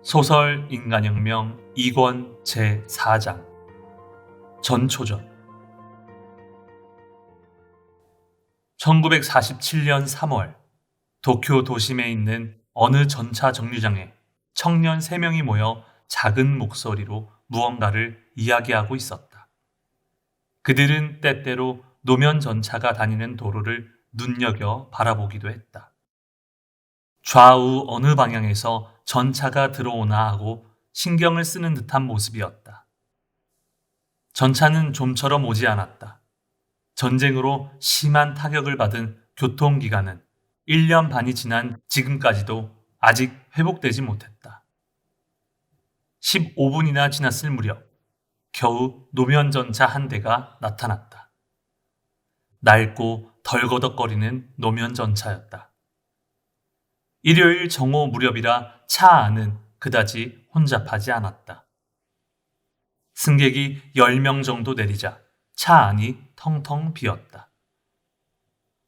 소설 인간혁명 2권 제4장 전초전 1947년 3월 도쿄 도심에 있는 어느 전차 정류장에 청년 3명이 모여 작은 목소리로 무언가를 이야기하고 있었다. 그들은 때때로 노면 전차가 다니는 도로를 눈여겨 바라보기도 했다. 좌우 어느 방향에서 전차가 들어오나 하고 신경을 쓰는 듯한 모습이었다. 전차는 좀처럼 오지 않았다. 전쟁으로 심한 타격을 받은 교통기관은 1년 반이 지난 지금까지도 아직 회복되지 못했다. 15분이나 지났을 무렵 겨우 노면전차 한 대가 나타났다. 낡고 덜거덕거리는 노면전차였다. 일요일 정오 무렵이라 차 안은 그다지 혼잡하지 않았다. 승객이 10명 정도 내리자 차 안이 텅텅 비었다.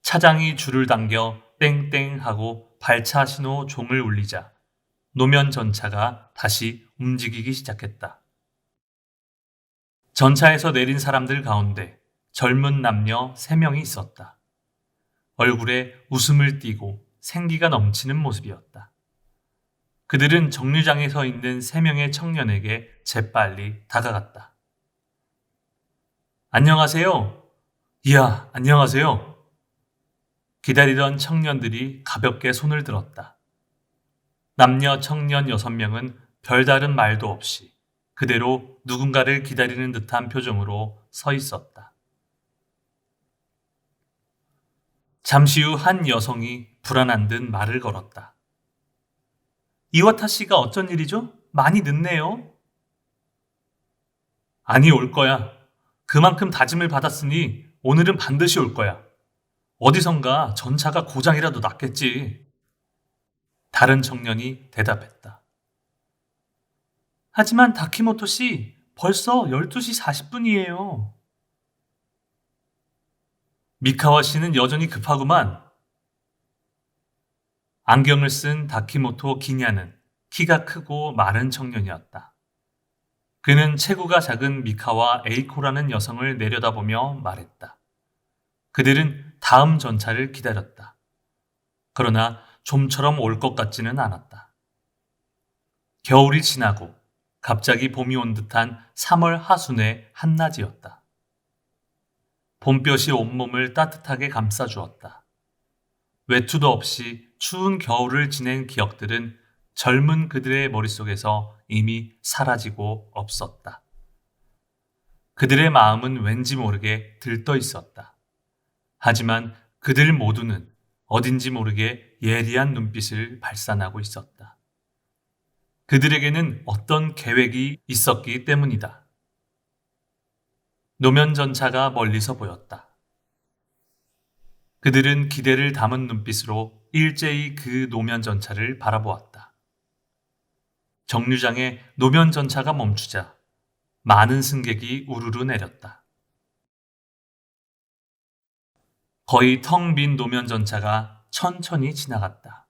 차장이 줄을 당겨 땡땡 하고 발차 신호 종을 울리자 노면 전차가 다시 움직이기 시작했다. 전차에서 내린 사람들 가운데 젊은 남녀 3명이 있었다. 얼굴에 웃음을 띠고 생기가 넘치는 모습이었다. 그들은 정류장에 서 있는 3명의 청년에게 재빨리 다가갔다. 안녕하세요. 이야, 안녕하세요. 기다리던 청년들이 가볍게 손을 들었다. 남녀 청년 6명은 별다른 말도 없이 그대로 누군가를 기다리는 듯한 표정으로 서 있었다. 잠시 후 한 여성이 불안한 듯 말을 걸었다. 이와타 씨가 어쩐 일이죠? 많이 늦네요. 아니, 올 거야. 그만큼 다짐을 받았으니 오늘은 반드시 올 거야. 어디선가 전차가 고장이라도 났겠지. 다른 청년이 대답했다. 하지만 다키모토 씨, 벌써 12시 40분이에요. 미카와 씨는 여전히 급하구만. 안경을 쓴 다키모토 기냐는 키가 크고 마른 청년이었다. 그는 체구가 작은 미카와 에이코라는 여성을 내려다보며 말했다. 그들은 다음 전차를 기다렸다. 그러나 좀처럼 올 것 같지는 않았다. 겨울이 지나고 갑자기 봄이 온 듯한 3월 하순의 한낮이었다. 봄볕이 온몸을 따뜻하게 감싸주었다. 외투도 없이 추운 겨울을 지낸 기억들은 젊은 그들의 머릿속에서 이미 사라지고 없었다. 그들의 마음은 왠지 모르게 들떠 있었다. 하지만 그들 모두는 어딘지 모르게 예리한 눈빛을 발산하고 있었다. 그들에게는 어떤 계획이 있었기 때문이다. 노면 전차가 멀리서 보였다. 그들은 기대를 담은 눈빛으로 일제히 그 노면 전차를 바라보았다. 정류장에 노면 전차가 멈추자 많은 승객이 우르르 내렸다. 거의 텅 빈 노면 전차가 천천히 지나갔다.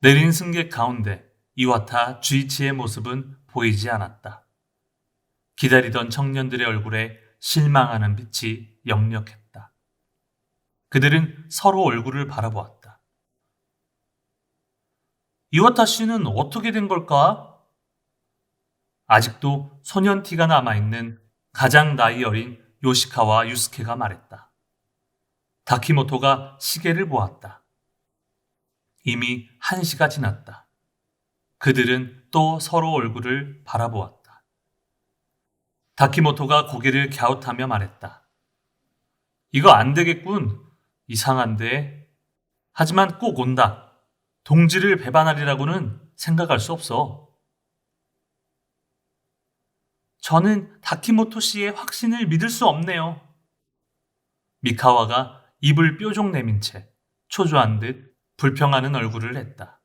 내린 승객 가운데 이와타 주이치의 모습은 보이지 않았다. 기다리던 청년들의 얼굴에 실망하는 빛이 역력했다. 그들은 서로 얼굴을 바라보았다. 이와타 씨는 어떻게 된 걸까? 아직도 소년티가 남아있는 가장 나이 어린 요시카와 유스케가 말했다. 다키모토가 시계를 보았다. 이미 1시가 지났다. 그들은 또 서로 얼굴을 바라보았다. 다키모토가 고개를 갸웃하며 말했다. 이거 안 되겠군. 이상한데. 하지만 꼭 온다. 동지를 배반하리라고는 생각할 수 없어. 저는 다키모토 씨의 확신을 믿을 수 없네요. 미카와가 입을 뾰족 내민 채 초조한 듯 불평하는 얼굴을 했다.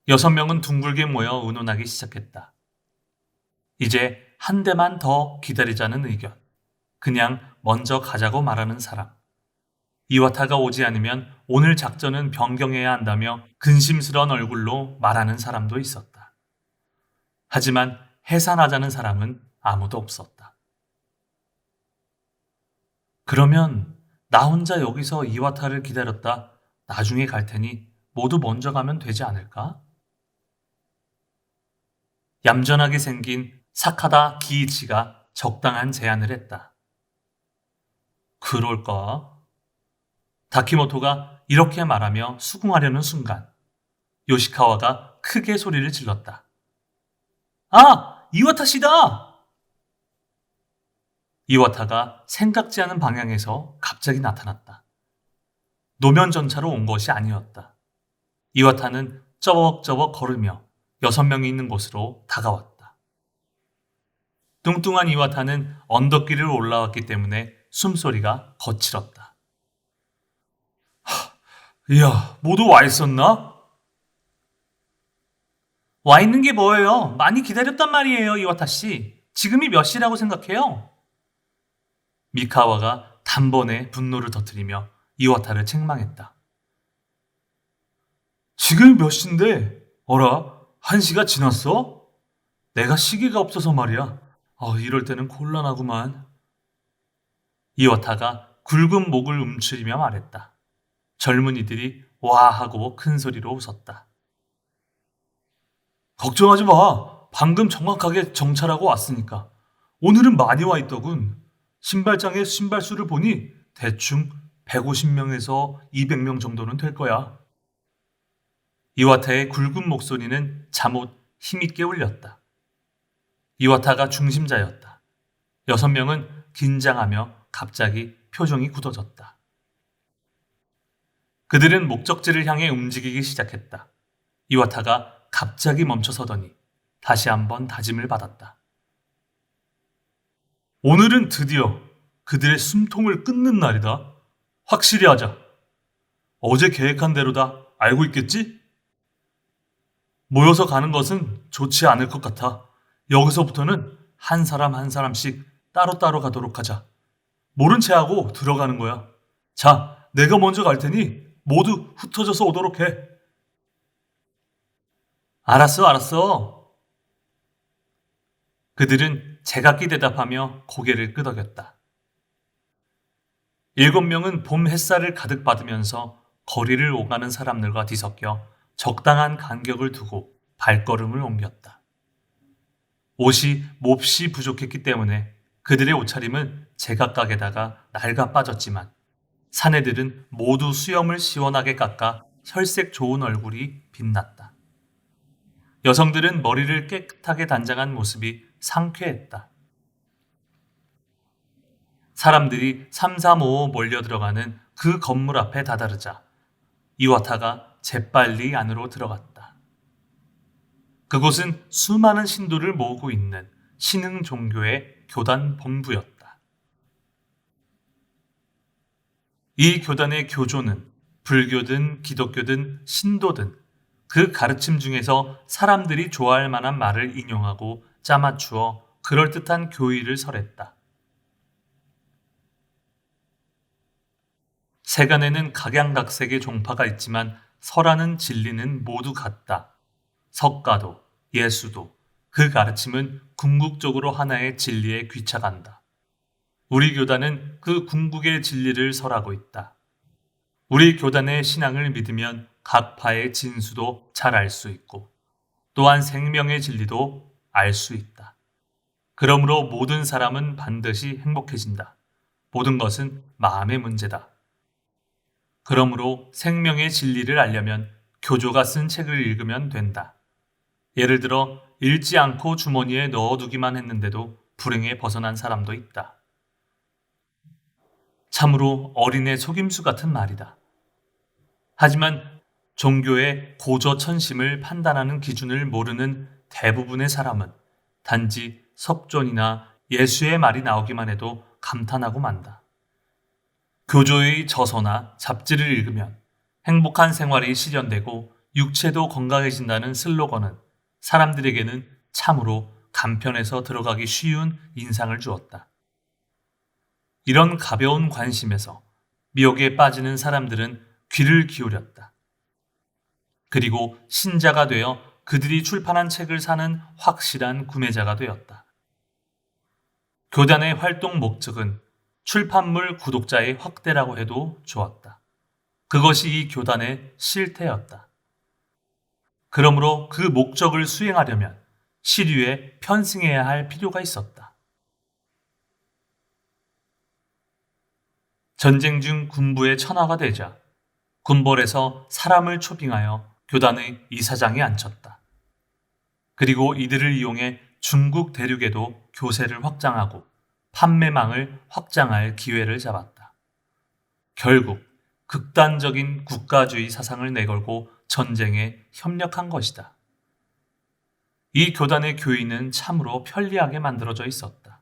6명은 둥글게 모여 의논하기 시작했다. 이제 한 대만 더 기다리자는 의견. 그냥 먼저 가자고 말하는 사람. 이와타가 오지 않으면 오늘 작전은 변경해야 한다며 근심스러운 얼굴로 말하는 사람도 있었다. 하지만 해산하자는 사람은 아무도 없었다. 그러면 나 혼자 여기서 이와타를 기다렸다 나중에 갈 테니 모두 먼저 가면 되지 않을까? 얌전하게 생긴 사카다 기이치가 적당한 제안을 했다. 그럴까? 다키모토가 이렇게 말하며 수긍하려는 순간 요시카와가 크게 소리를 질렀다. 아! 이와타 씨다! 이와타가 생각지 않은 방향에서 갑자기 나타났다. 노면 전차로 온 것이 아니었다. 이와타는 쩌벅쩌벅 걸으며 6명이 있는 곳으로 다가왔다. 뚱뚱한 이와타는 언덕길을 올라왔기 때문에 숨소리가 거칠었다. 이야, 모두 와 있었나? 와 있는 게 뭐예요? 많이 기다렸단 말이에요, 이와타 씨. 지금이 몇 시라고 생각해요? 미카와가 단번에 분노를 터뜨리며 이와타를 책망했다. 지금 몇 시인데? 어라? 1시가 지났어? 내가 시계가 없어서 말이야. 이럴 때는 곤란하구만. 이와타가 굵은 목을 움츠리며 말했다. 젊은이들이 와 하고 큰 소리로 웃었다. 걱정하지 마. 방금 정확하게 정찰하고 왔으니까. 오늘은 많이 와 있더군. 신발장의 신발수를 보니 대충 150명에서 200명 정도는 될 거야. 이와타의 굵은 목소리는 잠옷 힘있게 울렸다. 이와타가 중심자였다. 6명은 긴장하며 갑자기 표정이 굳어졌다. 그들은 목적지를 향해 움직이기 시작했다. 이와타가 갑자기 멈춰서더니 다시 한번 다짐을 받았다. 오늘은 드디어 그들의 숨통을 끊는 날이다. 확실히 하자. 어제 계획한 대로다. 알고 있겠지? 모여서 가는 것은 좋지 않을 것 같아. 여기서부터는 한 사람 한 사람씩 따로따로 가도록 하자. 모른 채 하고 들어가는 거야. 자, 내가 먼저 갈 테니 모두 흩어져서 오도록 해. 알았어. 그들은 제각기 대답하며 고개를 끄덕였다. 7명은 봄 햇살을 가득 받으면서 거리를 오가는 사람들과 뒤섞여 적당한 간격을 두고 발걸음을 옮겼다. 옷이 몹시 부족했기 때문에 그들의 옷차림은 제각각에다가 낡아 빠졌지만 사내들은 모두 수염을 시원하게 깎아 혈색 좋은 얼굴이 빛났다. 여성들은 머리를 깨끗하게 단장한 모습이 상쾌했다. 사람들이 삼삼오오 몰려들어가는 그 건물 앞에 다다르자 이와타가 재빨리 안으로 들어갔다. 그곳은 수많은 신도를 모으고 있는 신흥 종교의 교단 본부였다. 이 교단의 교조는 불교든 기독교든 신도든 그 가르침 중에서 사람들이 좋아할 만한 말을 인용하고 짜맞추어 그럴듯한 교의를 설했다. 세간에는 각양각색의 종파가 있지만 설하는 진리는 모두 같다. 석가도, 예수도 그 가르침은 궁극적으로 하나의 진리에 귀착한다. 우리 교단은 그 궁극의 진리를 설하고 있다. 우리 교단의 신앙을 믿으면 각 파의 진수도 잘 알 수 있고 또한 생명의 진리도 알 수 있다. 그러므로 모든 사람은 반드시 행복해진다. 모든 것은 마음의 문제다. 그러므로 생명의 진리를 알려면 교조가 쓴 책을 읽으면 된다. 예를 들어 읽지 않고 주머니에 넣어두기만 했는데도 불행에 벗어난 사람도 있다. 참으로 어린애 속임수 같은 말이다. 하지만 종교의 고저천심을 판단하는 기준을 모르는 대부분의 사람은 단지 석존이나 예수의 말이 나오기만 해도 감탄하고 만다. 교조의 저서나 잡지를 읽으면 행복한 생활이 실현되고 육체도 건강해진다는 슬로건은 사람들에게는 참으로 간편해서 들어가기 쉬운 인상을 주었다. 이런 가벼운 관심에서 미혹에 빠지는 사람들은 귀를 기울였다. 그리고 신자가 되어 그들이 출판한 책을 사는 확실한 구매자가 되었다. 교단의 활동 목적은 출판물 구독자의 확대라고 해도 좋았다. 그것이 이 교단의 실태였다. 그러므로 그 목적을 수행하려면 시류에 편승해야 할 필요가 있었다. 전쟁 중 군부의 천하가 되자 군벌에서 사람을 초빙하여 교단의 이사장에 앉혔다. 그리고 이들을 이용해 중국 대륙에도 교세를 확장하고 판매망을 확장할 기회를 잡았다. 결국 극단적인 국가주의 사상을 내걸고 전쟁에 협력한 것이다. 이 교단의 교인은 참으로 편리하게 만들어져 있었다.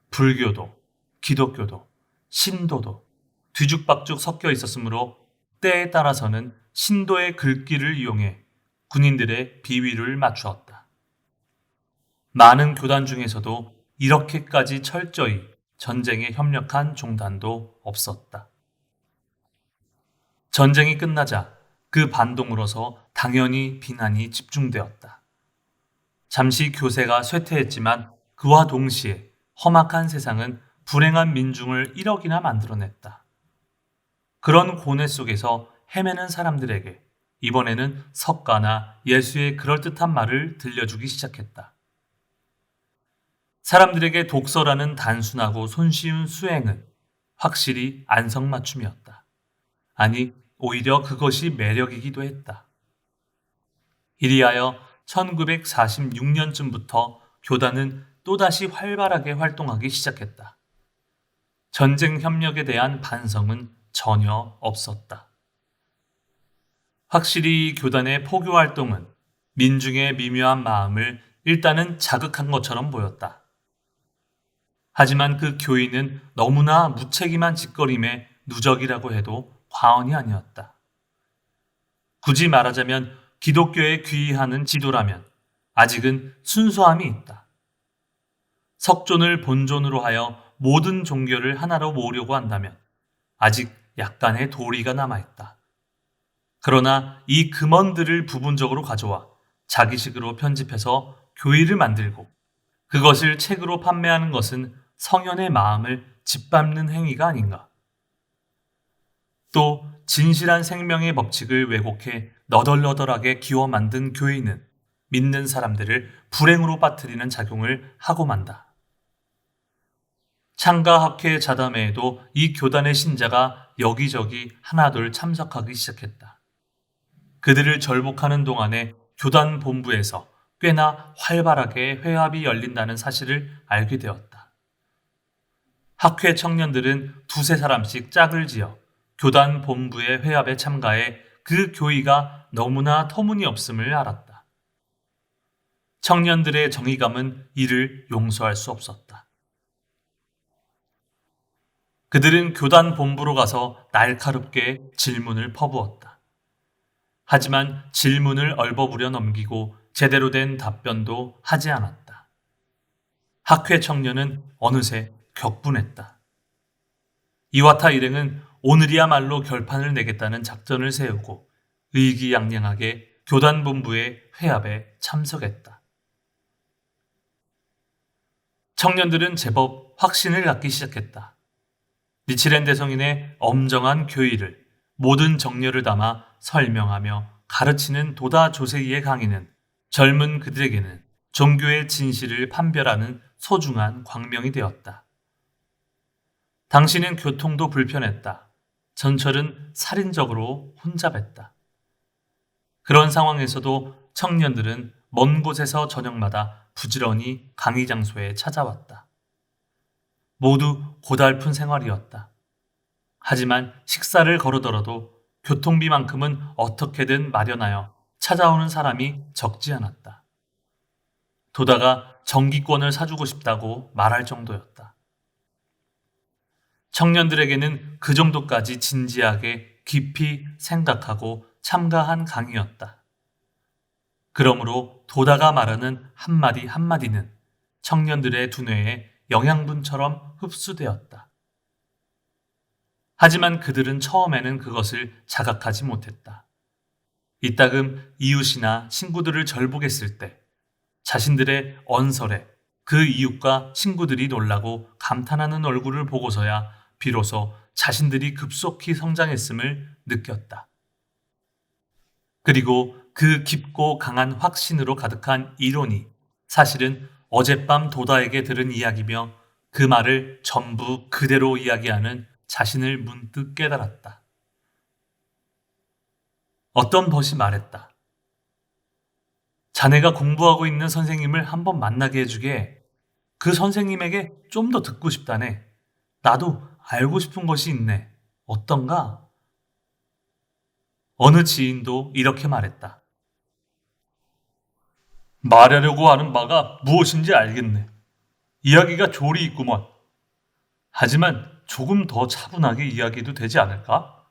불교도, 기독교도, 신도도 뒤죽박죽 섞여 있었으므로 때에 따라서는 신도의 글귀를 이용해 군인들의 비위를 맞추었다. 많은 교단 중에서도 이렇게까지 철저히 전쟁에 협력한 종단도 없었다. 전쟁이 끝나자 그 반동으로서 당연히 비난이 집중되었다. 잠시 교세가 쇠퇴했지만 그와 동시에 험악한 세상은 불행한 민중을 1억이나 만들어냈다. 그런 고뇌 속에서 헤매는 사람들에게 이번에는 석가나 예수의 그럴듯한 말을 들려주기 시작했다. 사람들에게 독서라는 단순하고 손쉬운 수행은 확실히 안성맞춤이었다. 아니, 오히려 그것이 매력이기도 했다. 이리하여 1946년쯤부터 교단은 또다시 활발하게 활동하기 시작했다. 전쟁 협력에 대한 반성은 전혀 없었다. 확실히 교단의 포교 활동은 민중의 미묘한 마음을 일단은 자극한 것처럼 보였다. 하지만 그 교인은 너무나 무책임한 짓거림에 누적이라고 해도 과언이 아니었다. 굳이 말하자면 기독교에 귀의하는 지도라면 아직은 순수함이 있다. 석존을 본존으로 하여 모든 종교를 하나로 모으려고 한다면 아직 약간의 도리가 남아있다. 그러나 이 금원들을 부분적으로 가져와 자기식으로 편집해서 교의를 만들고 그것을 책으로 판매하는 것은 성현의 마음을 짓밟는 행위가 아닌가. 또 진실한 생명의 법칙을 왜곡해 너덜너덜하게 기워 만든 교인은 믿는 사람들을 불행으로 빠뜨리는 작용을 하고 만다. 창가학회 자담회에도 이 교단의 신자가 여기저기 하나둘 참석하기 시작했다. 그들을 절복하는 동안에 교단 본부에서 꽤나 활발하게 회합이 열린다는 사실을 알게 되었다. 학회 청년들은 두세 사람씩 짝을 지어 교단 본부의 회합에 참가해 그 교의가 너무나 터무니없음을 알았다. 청년들의 정의감은 이를 용서할 수 없었다. 그들은 교단 본부로 가서 날카롭게 질문을 퍼부었다. 하지만 질문을 얼버무려 넘기고 제대로 된 답변도 하지 않았다. 학회 청년은 어느새 격분했다. 이와타 일행은 오늘이야말로 결판을 내겠다는 작전을 세우고 의기양양하게 교단 본부의 회합에 참석했다. 청년들은 제법 확신을 갖기 시작했다. 니치렌 대성인의 엄정한 교의를 모든 정열을 담아 설명하며 가르치는 도다 조세이의 강의는 젊은 그들에게는 종교의 진실을 판별하는 소중한 광명이 되었다. 당시는 교통도 불편했다. 전철은 살인적으로 혼잡했다. 그런 상황에서도 청년들은 먼 곳에서 저녁마다 부지런히 강의 장소에 찾아왔다. 모두 고달픈 생활이었다. 하지만 식사를 거르더라도 교통비만큼은 어떻게든 마련하여 찾아오는 사람이 적지 않았다. 도다가 정기권을 사주고 싶다고 말할 정도였다. 청년들에게는 그 정도까지 진지하게 깊이 생각하고 참가한 강의였다. 그러므로 도다가 말하는 한마디 한마디는 청년들의 두뇌에 영양분처럼 흡수되었다. 하지만 그들은 처음에는 그것을 자각하지 못했다. 이따금 이웃이나 친구들을 절복했을 때 자신들의 언설에 그 이웃과 친구들이 놀라고 감탄하는 얼굴을 보고서야 비로소 자신들이 급속히 성장했음을 느꼈다. 그리고 그 깊고 강한 확신으로 가득한 이론이 사실은 어젯밤 도다에게 들은 이야기며 그 말을 전부 그대로 이야기하는 자신을 문득 깨달았다. 어떤 벗이 말했다. 자네가 공부하고 있는 선생님을 한번 만나게 해주게. 그 선생님에게 좀 더 듣고 싶다네. 나도 알고 싶은 것이 있네. 어떤가? 어느 지인도 이렇게 말했다. 말하려고 하는 바가 무엇인지 알겠네. 이야기가 조리 있구먼. 하지만 조금 더 차분하게 이야기해도 되지 않을까?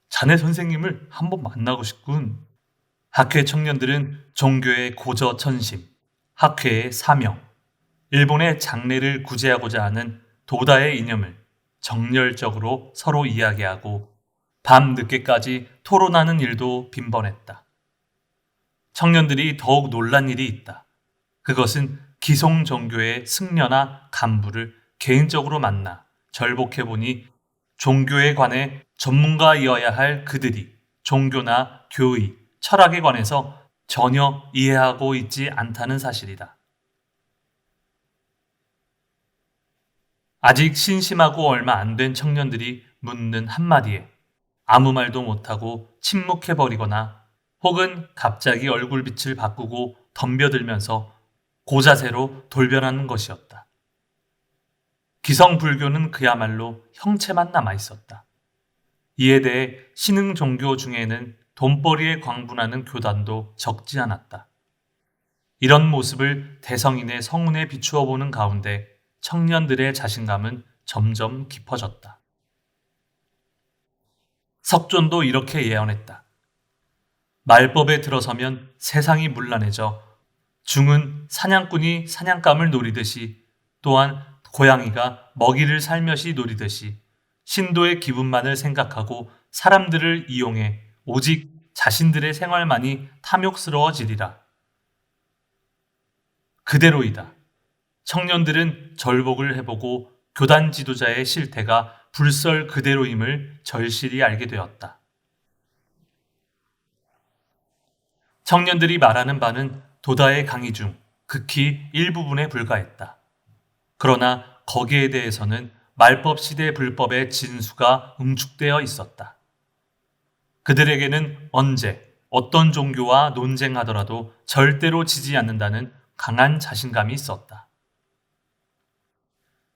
자네 선생님을 한번 만나고 싶군. 학회 청년들은 종교의 고저천심, 학회의 사명, 일본의 장래를 구제하고자 하는 도다의 이념을 정열적으로 서로 이야기하고 밤 늦게까지 토론하는 일도 빈번했다. 청년들이 더욱 놀란 일이 있다. 그것은 기성 종교의 승려나 간부를 개인적으로 만나 절복해보니 종교에 관해 전문가이어야 할 그들이 종교나 교의, 철학에 관해서 전혀 이해하고 있지 않다는 사실이다. 아직 신심하고 얼마 안 된 청년들이 묻는 한마디에 아무 말도 못하고 침묵해버리거나 혹은 갑자기 얼굴빛을 바꾸고 덤벼들면서 고자세로 돌변하는 것이었다. 기성불교는 그야말로 형체만 남아있었다. 이에 대해 신흥 종교 중에는 돈벌이에 광분하는 교단도 적지 않았다. 이런 모습을 대성인의 성운에 비추어 보는 가운데 청년들의 자신감은 점점 깊어졌다. 석존도 이렇게 예언했다. 말법에 들어서면 세상이 문란해져 중은 사냥꾼이 사냥감을 노리듯이 또한 고양이가 먹이를 살며시 노리듯이 신도의 기분만을 생각하고 사람들을 이용해 오직 자신들의 생활만이 탐욕스러워지리라. 그대로이다. 청년들은 절복을 해보고 교단 지도자의 실태가 불설 그대로임을 절실히 알게 되었다. 청년들이 말하는 바는 도다의 강의 중 극히 일부분에 불과했다. 그러나 거기에 대해서는 말법 시대 불법의 진수가 응축되어 있었다. 그들에게는 언제 어떤 종교와 논쟁하더라도 절대로 지지 않는다는 강한 자신감이 있었다.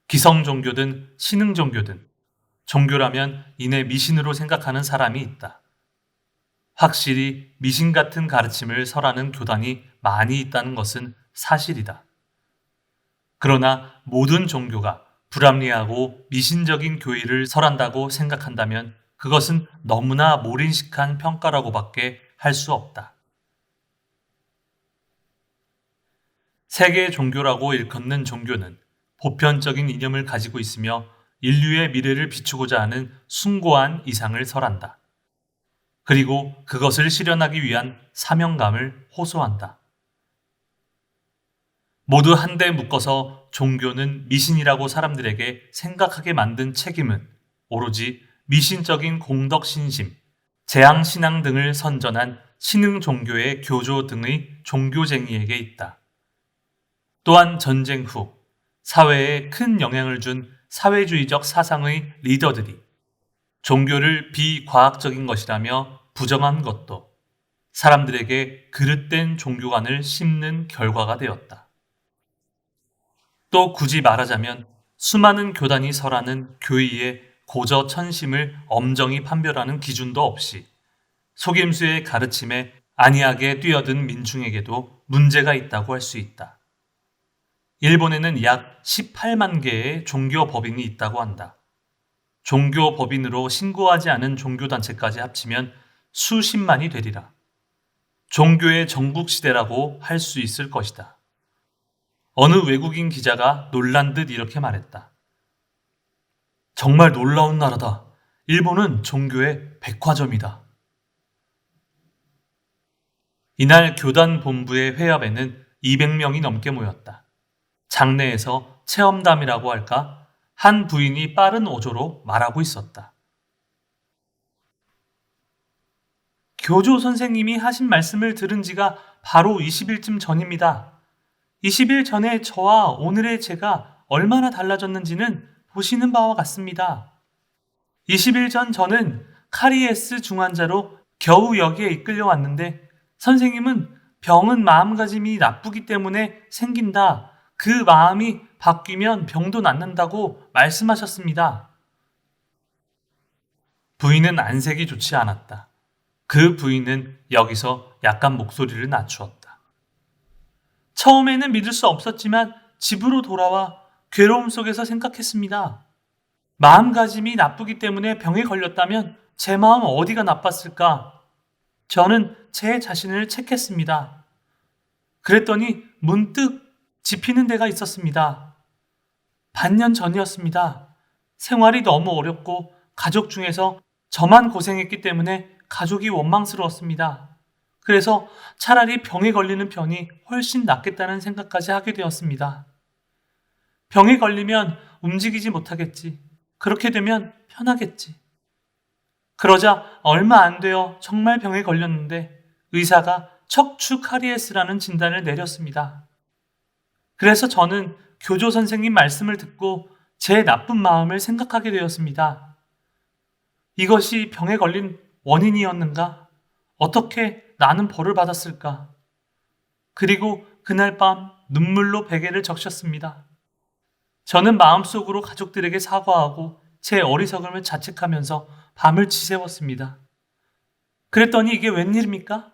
기성 종교든 신흥 종교든 종교라면 이내 미신으로 생각하는 사람이 있다. 확실히 미신 같은 가르침을 설하는 교단이 많이 있다는 것은 사실이다. 그러나 모든 종교가 불합리하고 미신적인 교의를 설한다고 생각한다면 그것은 너무나 몰인식한 평가라고밖에 할 수 없다. 세계 종교라고 일컫는 종교는 보편적인 이념을 가지고 있으며 인류의 미래를 비추고자 하는 숭고한 이상을 설한다. 그리고 그것을 실현하기 위한 사명감을 호소한다. 모두 한데 묶어서 종교는 미신이라고 사람들에게 생각하게 만든 책임은 오로지 미신적인 공덕신심, 재앙신앙 등을 선전한 신흥 종교의 교조 등의 종교쟁이에게 있다. 또한 전쟁 후 사회에 큰 영향을 준 사회주의적 사상의 리더들이 종교를 비과학적인 것이라며 부정한 것도 사람들에게 그릇된 종교관을 심는 결과가 되었다. 또 굳이 말하자면 수많은 교단이 설하는 교의의 고저천심을 엄정히 판별하는 기준도 없이 속임수의 가르침에 안이하게 뛰어든 민중에게도 문제가 있다고 할 수 있다. 일본에는 약 18만 개의 종교법인이 있다고 한다. 종교법인으로 신고하지 않은 종교단체까지 합치면 수십만이 되리라. 종교의 전국시대라고 할 수 있을 것이다. 어느 외국인 기자가 놀란 듯 이렇게 말했다. 정말 놀라운 나라다. 일본은 종교의 백화점이다. 이날 교단 본부의 회합에는 200명이 넘게 모였다. 장내에서 체험담이라고 할까? 한 부인이 빠른 어조로 말하고 있었다. 교조 선생님이 하신 말씀을 들은 지가 바로 20일쯤 전입니다. 20일 전에 저와 오늘의 제가 얼마나 달라졌는지는 보시는 바와 같습니다. 20일 전 저는 카리에스 중환자로 겨우 여기에 이끌려 왔는데 선생님은 병은 마음가짐이 나쁘기 때문에 생긴다. 그 마음이 바뀌면 병도 낫는다고 말씀하셨습니다. 부인은 안색이 좋지 않았다. 그 부인은 여기서 약간 목소리를 낮추었다. 처음에는 믿을 수 없었지만 집으로 돌아와 괴로움 속에서 생각했습니다. 마음가짐이 나쁘기 때문에 병에 걸렸다면 제 마음 어디가 나빴을까? 저는 제 자신을 책했습니다. 그랬더니 문득 짚이는 데가 있었습니다. 반년 전이었습니다. 생활이 너무 어렵고 가족 중에서 저만 고생했기 때문에 가족이 원망스러웠습니다. 그래서 차라리 병에 걸리는 편이 훨씬 낫겠다는 생각까지 하게 되었습니다. 병에 걸리면 움직이지 못하겠지. 그렇게 되면 편하겠지. 그러자 얼마 안 되어 정말 병에 걸렸는데 의사가 척추 카리에스라는 진단을 내렸습니다. 그래서 저는 교조 선생님 말씀을 듣고 제 나쁜 마음을 생각하게 되었습니다. 이것이 병에 걸린 원인이었는가? 어떻게 나는 벌을 받았을까? 그리고 그날 밤 눈물로 베개를 적셨습니다. 저는 마음속으로 가족들에게 사과하고 제 어리석음을 자책하면서 밤을 지새웠습니다. 그랬더니 이게 웬일입니까?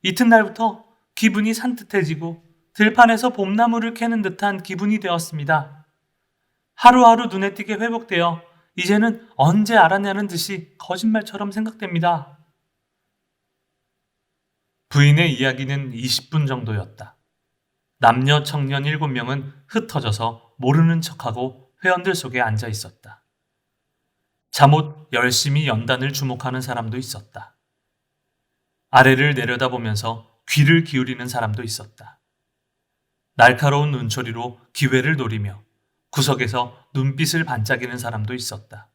이튿날부터 기분이 산뜻해지고 들판에서 봄나무를 캐는 듯한 기분이 되었습니다. 하루하루 눈에 띄게 회복되어 이제는 언제 알았냐는 듯이 거짓말처럼 생각됩니다. 부인의 이야기는 20분 정도였다. 남녀 청년 7명은 흩어져서 모르는 척하고 회원들 속에 앉아 있었다. 잠옷 열심히 연단을 주목하는 사람도 있었다. 아래를 내려다보면서 귀를 기울이는 사람도 있었다. 날카로운 눈초리로 기회를 노리며 구석에서 눈빛을 반짝이는 사람도 있었다.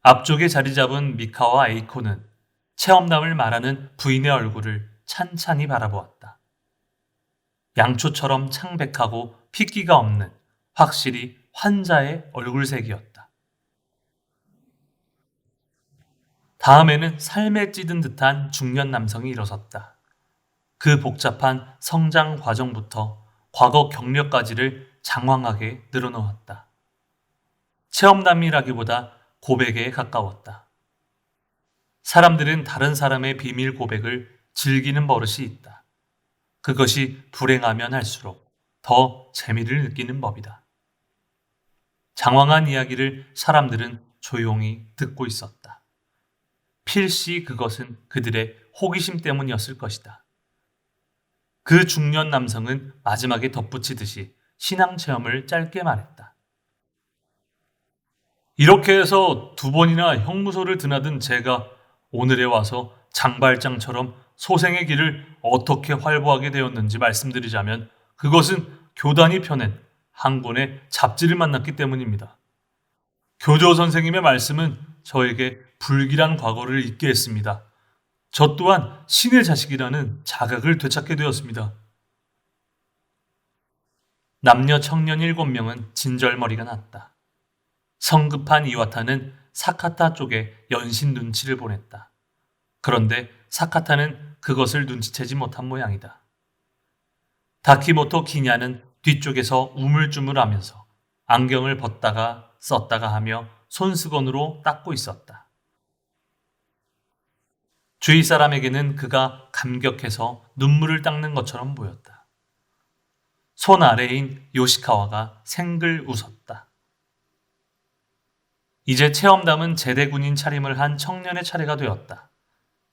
앞쪽에 자리 잡은 미카와 에이코는 체험담을 말하는 부인의 얼굴을 찬찬히 바라보았다. 양초처럼 창백하고 핏기가 없는 확실히 환자의 얼굴색이었다. 다음에는 삶에 찌든 듯한 중년 남성이 일어섰다. 그 복잡한 성장 과정부터 과거 경력까지를 장황하게 늘어놓았다. 체험담이라기보다 고백에 가까웠다. 사람들은 다른 사람의 비밀 고백을 즐기는 버릇이 있다. 그것이 불행하면 할수록 더 재미를 느끼는 법이다. 장황한 이야기를 사람들은 조용히 듣고 있었다. 필시 그것은 그들의 호기심 때문이었을 것이다. 그 중년 남성은 마지막에 덧붙이듯이 신앙 체험을 짧게 말했다. 이렇게 해서 2번이나 형무소를 드나든 제가 오늘에 와서 장발장처럼 소생의 길을 어떻게 활보하게 되었는지 말씀드리자면 그것은 교단이 펴낸 한 권의 잡지를 만났기 때문입니다. 교조 선생님의 말씀은 저에게 불길한 과거를 잊게 했습니다. 저 또한 신의 자식이라는 자각을 되찾게 되었습니다. 남녀 청년 7명은 진절머리가 났다. 성급한 이와타는 사카타 쪽에 연신 눈치를 보냈다. 그런데 사카타는 그것을 눈치채지 못한 모양이다. 다키모토 기냐는 뒤쪽에서 우물쭈물하면서 안경을 벗다가 썼다가 하며 손수건으로 닦고 있었다. 주위 사람에게는 그가 감격해서 눈물을 닦는 것처럼 보였다. 손 아래인 요시카와가 생글 웃었다. 이제 체험담은 제대군인 차림을 한 청년의 차례가 되었다.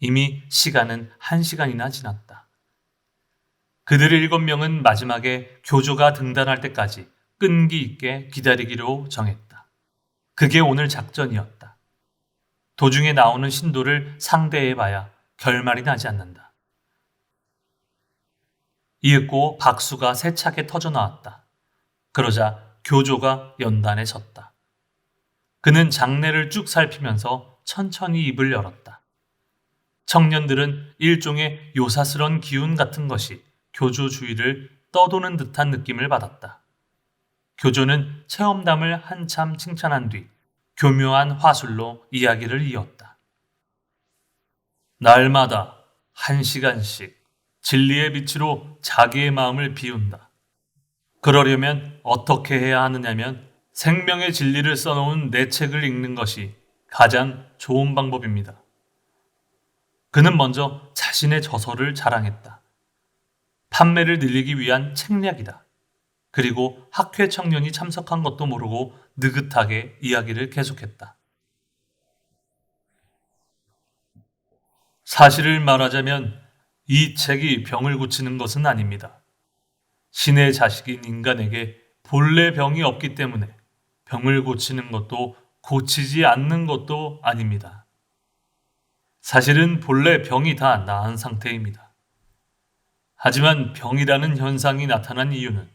이미 시간은 1시간이나 지났다. 그들 7명은 마지막에 교조가 등단할 때까지 끈기 있게 기다리기로 정했다. 그게 오늘 작전이었다. 도중에 나오는 신도를 상대해봐야 결말이 나지 않는다. 이윽고 박수가 세차게 터져나왔다. 그러자 교조가 연단에 섰다. 그는 장례를 쭉 살피면서 천천히 입을 열었다. 청년들은 일종의 요사스런 기운 같은 것이 교조 주위를 떠도는 듯한 느낌을 받았다. 교조는 체험담을 한참 칭찬한 뒤 교묘한 화술로 이야기를 이었다. 날마다 1시간씩 진리의 빛으로 자기의 마음을 비운다. 그러려면 어떻게 해야 하느냐면 생명의 진리를 써놓은 내 책을 읽는 것이 가장 좋은 방법입니다. 그는 먼저 자신의 저서를 자랑했다. 판매를 늘리기 위한 책략이다. 그리고 학회 청년이 참석한 것도 모르고 느긋하게 이야기를 계속했다. 사실을 말하자면 이 책이 병을 고치는 것은 아닙니다. 신의 자식인 인간에게 본래 병이 없기 때문에 병을 고치는 것도 고치지 않는 것도 아닙니다. 사실은 본래 병이 다 나은 상태입니다. 하지만 병이라는 현상이 나타난 이유는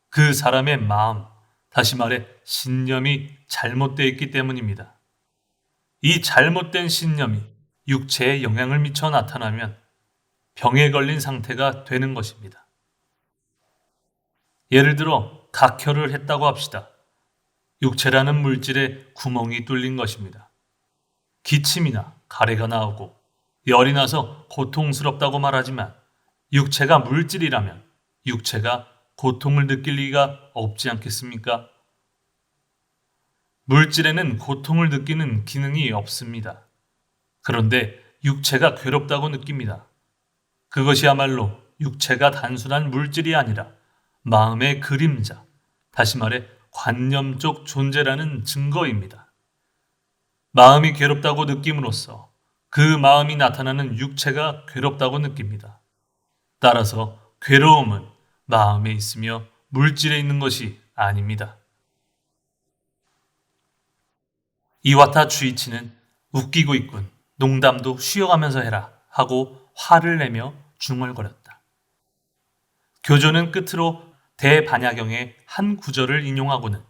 그 사람의 마음, 다시 말해 신념이 잘못되어 있기 때문입니다. 이 잘못된 신념이 육체에 영향을 미쳐 나타나면 병에 걸린 상태가 되는 것입니다. 예를 들어 각혈을 했다고 합시다. 육체라는 물질에 구멍이 뚫린 것입니다. 기침이나 가래가 나오고 열이 나서 고통스럽다고 말하지만 육체가 물질이라면 육체가 고통을 느낄 리가 없지 않겠습니까? 물질에는 고통을 느끼는 기능이 없습니다. 그런데 육체가 괴롭다고 느낍니다. 그것이야말로 육체가 단순한 물질이 아니라 마음의 그림자, 다시 말해 관념적 존재라는 증거입니다. 마음이 괴롭다고 느낌으로써 그 마음이 나타나는 육체가 괴롭다고 느낍니다. 따라서 괴로움은 마음에 있으며 물질에 있는 것이 아닙니다. 이와타 주이치는 웃기고 있군, 농담도 쉬어가면서 해라 하고 화를 내며 중얼거렸다. 교조는 끝으로 대반야경의 한 구절을 인용하고는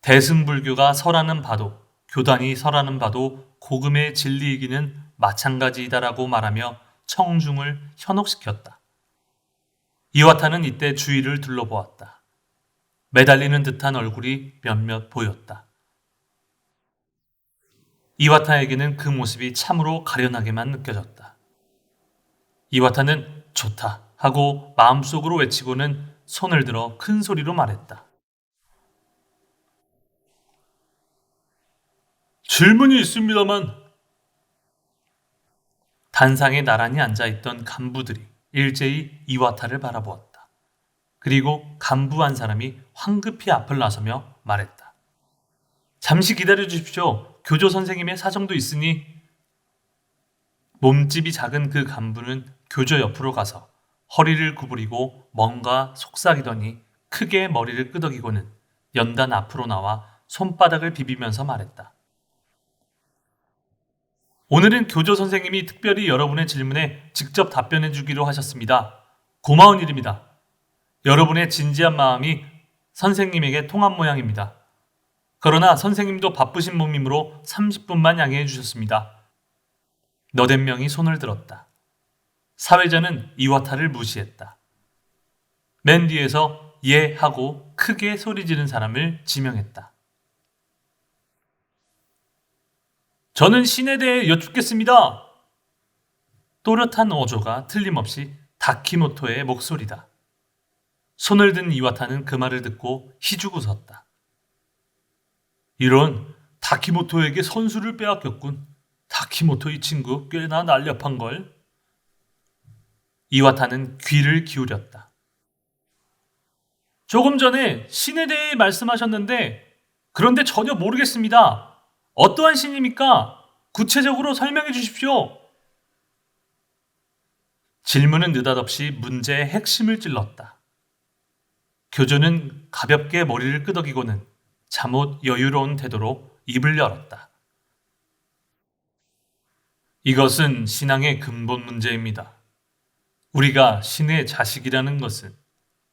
대승불교가 설하는 바도 교단이 설하는 바도 고금의 진리이기는 마찬가지이다라고 말하며 청중을 현혹시켰다. 이와타는 이때 주위를 둘러보았다. 매달리는 듯한 얼굴이 몇몇 보였다. 이와타에게는 그 모습이 참으로 가련하게만 느껴졌다. 이와타는 좋다 하고 마음속으로 외치고는 손을 들어 큰 소리로 말했다. 질문이 있습니다만. 단상에 나란히 앉아있던 간부들이 일제히 이와타를 바라보았다. 그리고 간부 한 사람이 황급히 앞을 나서며 말했다. 잠시 기다려 주십시오. 교조 선생님의 사정도 있으니. 몸집이 작은 그 간부는 교조 옆으로 가서 허리를 구부리고 뭔가 속삭이더니 크게 머리를 끄덕이고는 연단 앞으로 나와 손바닥을 비비면서 말했다. 오늘은 교조 선생님이 특별히 여러분의 질문에 직접 답변해 주기로 하셨습니다. 고마운 일입니다. 여러분의 진지한 마음이 선생님에게 통한 모양입니다. 그러나 선생님도 바쁘신 몸이므로 30분만 양해해 주셨습니다. 너댓 명이 손을 들었다. 사회자는 이와타를 무시했다. 맨 뒤에서 예 하고 크게 소리 지른 사람을 지명했다. 저는 신에 대해 여쭙겠습니다. 또렷한 어조가 틀림없이 다키모토의 목소리다. 손을 든 이와타는 그 말을 듣고 희죽 웃었다. 이런, 다키모토에게 선수를 빼앗겼군. 다키모토 이 친구 꽤나 날렵한걸. 이와타는 귀를 기울였다. 조금 전에 신에 대해 말씀하셨는데 그런데 전혀 모르겠습니다. 어떠한 신입니까? 구체적으로 설명해 주십시오. 질문은 느닷없이 문제의 핵심을 찔렀다. 교조는 가볍게 머리를 끄덕이고는 잠옷 여유로운 태도로 입을 열었다. 이것은 신앙의 근본 문제입니다. 우리가 신의 자식이라는 것은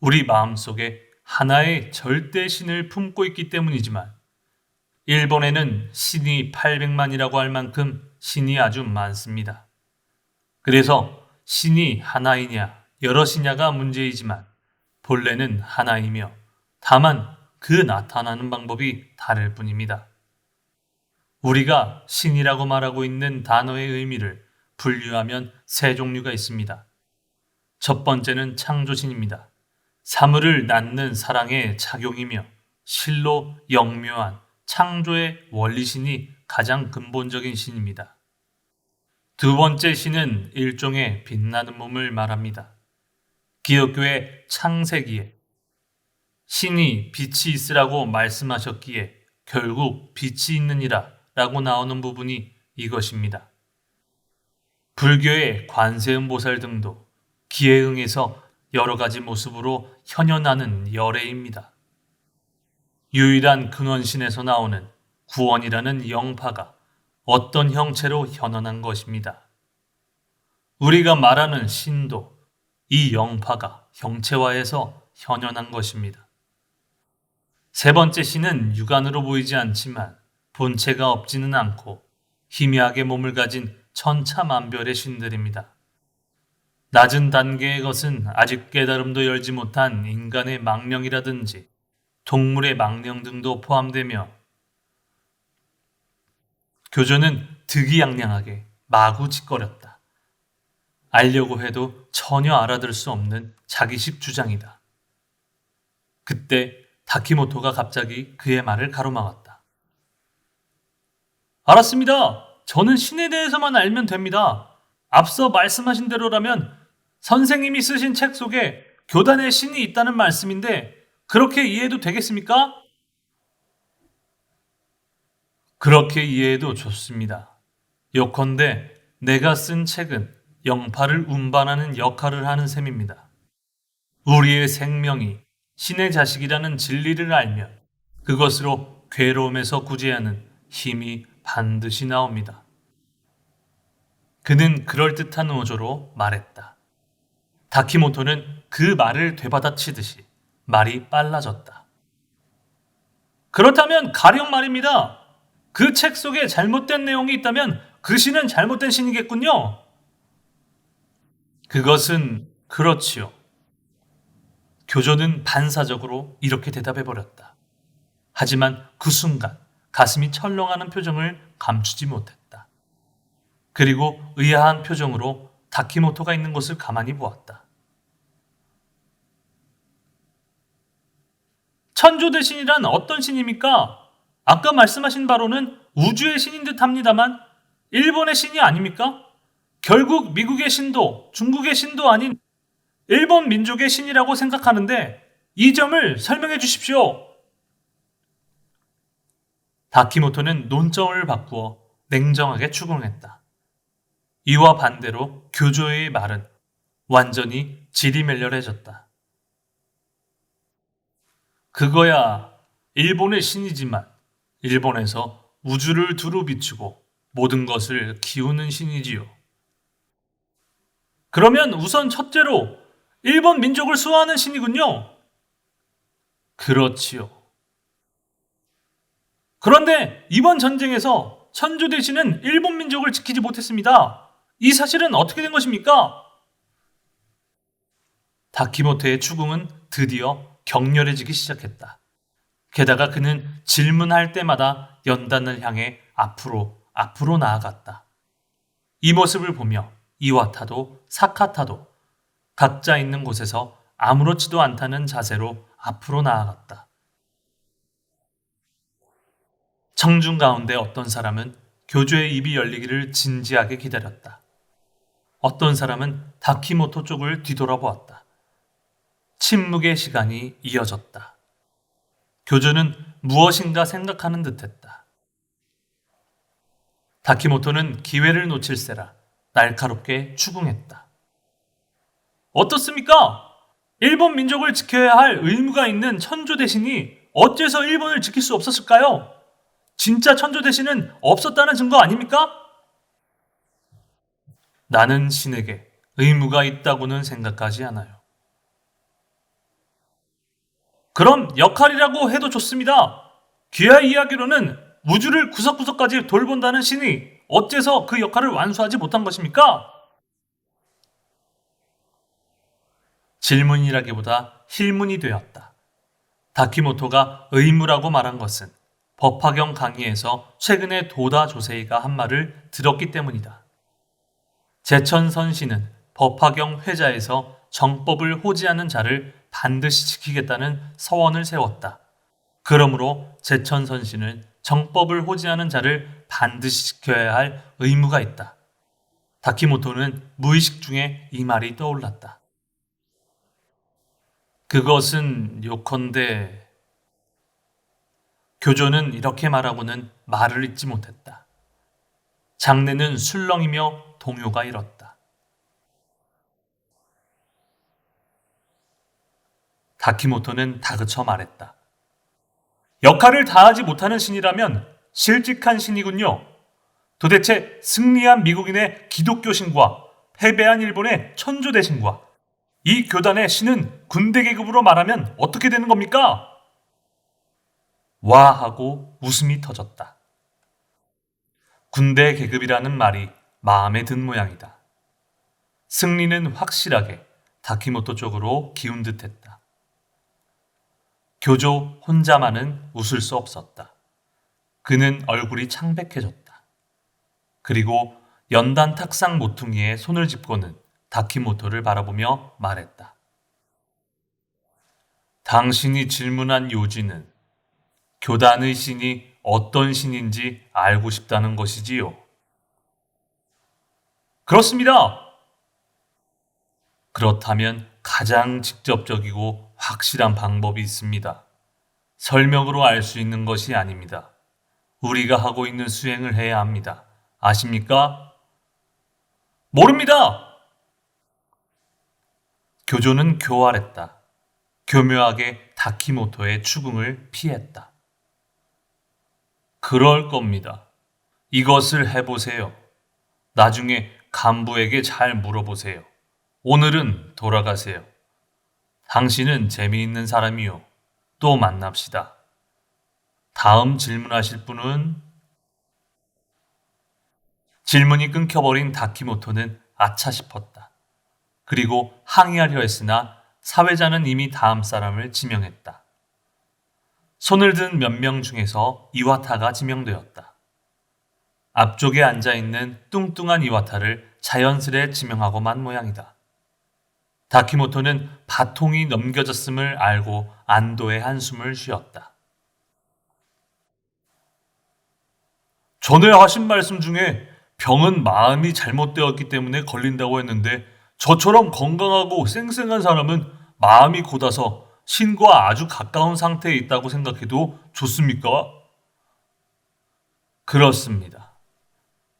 우리 마음속에 하나의 절대 신을 품고 있기 때문이지만 일본에는 신이 800만이라고 할 만큼 신이 아주 많습니다. 그래서 신이 하나이냐 여럿이냐가 문제이지만 본래는 하나이며 다만 그 나타나는 방법이 다를 뿐입니다. 우리가 신이라고 말하고 있는 단어의 의미를 분류하면 세 종류가 있습니다. 첫 번째는 창조신입니다. 사물을 낳는 사랑의 작용이며 실로 영묘한 창조의 원리신이 가장 근본적인 신입니다. 두 번째 신은 일종의 빛나는 몸을 말합니다. 기독교의 창세기에 신이 빛이 있으라고 말씀하셨기에 결국 빛이 있느니라 라고 나오는 부분이 이것입니다. 불교의 관세음보살 등도 기에 응해서 여러 가지 모습으로 현현하는 열애입니다. 유일한 근원신에서 나오는 구원이라는 영파가 어떤 형체로 현현한 것입니다. 우리가 말하는 신도 이 영파가 형체화해서 현현한 것입니다. 세 번째 신은 육안으로 보이지 않지만 본체가 없지는 않고 희미하게 몸을 가진 천차만별의 신들입니다. 낮은 단계의 것은 아직 깨달음도 열지 못한 인간의 망령이라든지 동물의 망령 등도 포함되며 교조는 득이양양하게 마구 짓거렸다. 알려고 해도 전혀 알아들 수 없는 자기식 주장이다. 그때 다키모토가 갑자기 그의 말을 가로막았다. 알았습니다. 저는 신에 대해서만 알면 됩니다. 앞서 말씀하신 대로라면 선생님이 쓰신 책 속에 교단에 신이 있다는 말씀인데 그렇게 이해해도 되겠습니까? 그렇게 이해해도 좋습니다. 요컨대 내가 쓴 책은 영파를 운반하는 역할을 하는 셈입니다. 우리의 생명이 신의 자식이라는 진리를 알면 그것으로 괴로움에서 구제하는 힘이 반드시 나옵니다. 그는 그럴듯한 어조로 말했다. 다키모토는 그 말을 되받아치듯이 말이 빨라졌다. 그렇다면 가령 말입니다. 그 책 속에 잘못된 내용이 있다면 그 신은 잘못된 신이겠군요. 그것은 그렇지요. 교조는 반사적으로 이렇게 대답해버렸다. 하지만 그 순간 가슴이 철렁하는 표정을 감추지 못했다. 그리고 의아한 표정으로 다키모토가 있는 곳을 가만히 보았다. 천조대신이란 어떤 신입니까? 아까 말씀하신 바로는 우주의 신인 듯 합니다만 일본의 신이 아닙니까? 결국 미국의 신도 중국의 신도 아닌 일본 민족의 신이라고 생각하는데 이 점을 설명해 주십시오. 다키모토는 논점을 바꾸어 냉정하게 추궁했다. 이와 반대로 교조의 말은 완전히 지리멸렬해졌다. 그거야 일본의 신이지만 일본에서 우주를 두루 비추고 모든 것을 키우는 신이지요. 그러면 우선 첫째로 일본 민족을 수호하는 신이군요. 그렇지요. 그런데 이번 전쟁에서 천조대신은 일본 민족을 지키지 못했습니다. 이 사실은 어떻게 된 것입니까? 다키모토의 추궁은 드디어 격렬해지기 시작했다. 게다가 그는 질문할 때마다 연단을 향해 앞으로 나아갔다. 이 모습을 보며 이와타도 사카타도 각자 있는 곳에서 아무렇지도 않다는 자세로 앞으로 나아갔다. 청중 가운데 어떤 사람은 교조의 입이 열리기를 진지하게 기다렸다. 어떤 사람은 다키모토 쪽을 뒤돌아보았다. 침묵의 시간이 이어졌다. 교조는 무엇인가 생각하는 듯했다. 다키모토는 기회를 놓칠세라 날카롭게 추궁했다. 어떻습니까? 일본 민족을 지켜야 할 의무가 있는 천조대신이 어째서 일본을 지킬 수 없었을까요? 진짜 천조대신은 없었다는 증거 아닙니까? 나는 신에게 의무가 있다고는 생각하지 않아요. 그럼 역할이라고 해도 좋습니다. 귀하 이야기로는 우주를 구석구석까지 돌본다는 신이 어째서 그 역할을 완수하지 못한 것입니까? 질문이라기보다 힐문이 되었다. 다키모토가 의무라고 말한 것은 법화경 강의에서 최근에 도다 조세이가 한 말을 들었기 때문이다. 제천선씨는 법화경 회자에서 정법을 호지하는 자를 반드시 지키겠다는 서원을 세웠다. 그러므로 제천선씨는 정법을 호지하는 자를 반드시 지켜야 할 의무가 있다. 다키모토는 무의식 중에 이 말이 떠올랐다. 그것은 요컨대 교조는 이렇게 말하고는 말을 잇지 못했다. 장내는 술렁이며 동요가 일었다. 다키모토는 다그쳐 말했다. 역할을 다하지 못하는 신이라면 실직한 신이군요. 도대체 승리한 미국인의 기독교 신과 패배한 일본의 천주 대신과 이 교단의 신은 군대 계급으로 말하면 어떻게 되는 겁니까? 와 하고 웃음이 터졌다. 군대 계급이라는 말이 마음에 든 모양이다. 승리는 확실하게 다키모토 쪽으로 기운 듯했다. 교조 혼자만은 웃을 수 없었다. 그는 얼굴이 창백해졌다. 그리고 연단 탁상 모퉁이에 손을 짚고는 다키모토를 바라보며 말했다. 당신이 질문한 요지는 교단의 신이 어떤 신인지 알고 싶다는 것이지요. 그렇습니다. 그렇다면 가장 직접적이고 확실한 방법이 있습니다. 설명으로 알 수 있는 것이 아닙니다. 우리가 하고 있는 수행을 해야 합니다. 아십니까? 모릅니다. 교조는 교활했다. 교묘하게 다키모토의 추궁을 피했다. 그럴 겁니다. 이것을 해보세요. 나중에 간부에게 잘 물어보세요. 오늘은 돌아가세요. 당신은 재미있는 사람이요. 또 만납시다. 다음 질문하실 분은? 질문이 끊겨버린 다키모토는 아차 싶었다. 그리고 항의하려 했으나 사회자는 이미 다음 사람을 지명했다. 손을 든 몇 명 중에서 이와타가 지명되었다. 앞쪽에 앉아있는 뚱뚱한 이와타를 자연스레 지명하고 만 모양이다. 다키모토는 바통이 넘겨졌음을 알고 안도의 한숨을 쉬었다. 전에 하신 말씀 중에 병은 마음이 잘못되었기 때문에 걸린다고 했는데 저처럼 건강하고 쌩쌩한 사람은 마음이 곧아서 신과 아주 가까운 상태에 있다고 생각해도 좋습니까? 그렇습니다.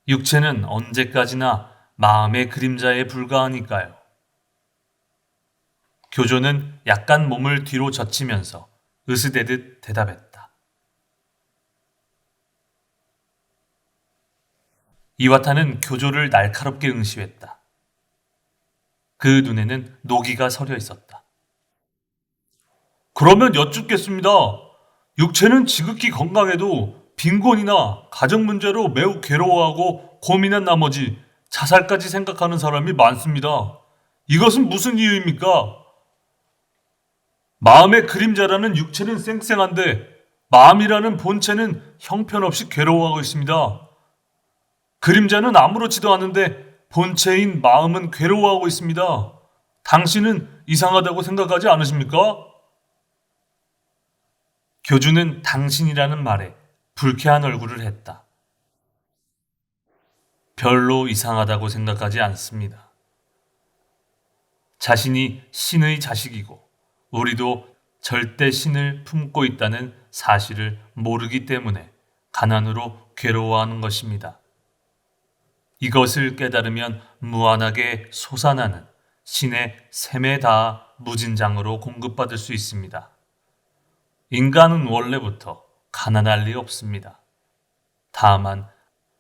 육체는 언제까지나 마음의 그림자에 불과하니까요. 교조는 약간 몸을 뒤로 젖히면서 으스대듯 대답했다. 이와타는 교조를 날카롭게 응시했다. 그 눈에는 노기가 서려 있었다. 그러면 여쭙겠습니다. 육체는 지극히 건강해도 빈곤이나 가정 문제로 매우 괴로워하고 고민한 나머지 자살까지 생각하는 사람이 많습니다. 이것은 무슨 이유입니까? 마음의 그림자라는 육체는 쌩쌩한데 마음이라는 본체는 형편없이 괴로워하고 있습니다. 그림자는 아무렇지도 않은데 본체인 마음은 괴로워하고 있습니다. 당신은 이상하다고 생각하지 않으십니까? 교주는 당신이라는 말에 불쾌한 얼굴을 했다. 별로 이상하다고 생각하지 않습니다. 자신이 신의 자식이고 우리도 절대 신을 품고 있다는 사실을 모르기 때문에 가난으로 괴로워하는 것입니다. 이것을 깨달으면 무한하게 솟아나는 신의 샘에 다 무진장으로 공급받을 수 있습니다. 인간은 원래부터 가난할 리 없습니다. 다만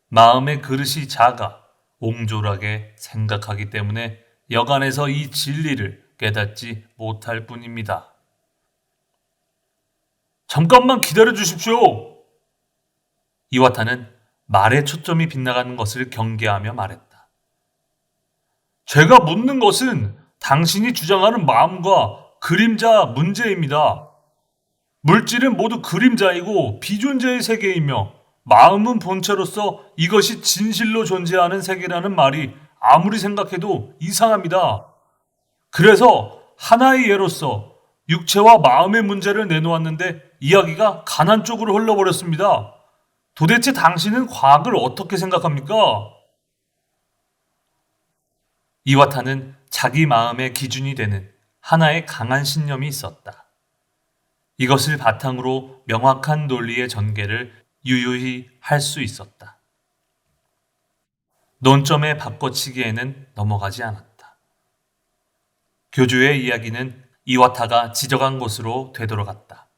마음의 그릇이 작아 옹졸하게 생각하기 때문에 여간에서 이 진리를 깨닫지 못할 뿐입니다. 잠깐만 기다려 주십시오. 이와타는 말의 초점이 빗나가는 것을 경계하며 말했다. 제가 묻는 것은 당신이 주장하는 마음과 그림자 문제입니다. 물질은 모두 그림자이고 비존재의 세계이며 마음은 본체로서 이것이 진실로 존재하는 세계라는 말이 아무리 생각해도 이상합니다. 그래서 하나의 예로서 육체와 마음의 문제를 내놓았는데 이야기가 가난 쪽으로 흘러버렸습니다. 도대체 당신은 과학을 어떻게 생각합니까? 이와타는 자기 마음의 기준이 되는 하나의 강한 신념이 있었다. 이것을 바탕으로 명확한 논리의 전개를 유유히 할 수 있었다. 논점의 바꿔치기에는 넘어가지 않았다. 교주의 이야기는 이와타가 지적한 곳으로 되돌아갔다.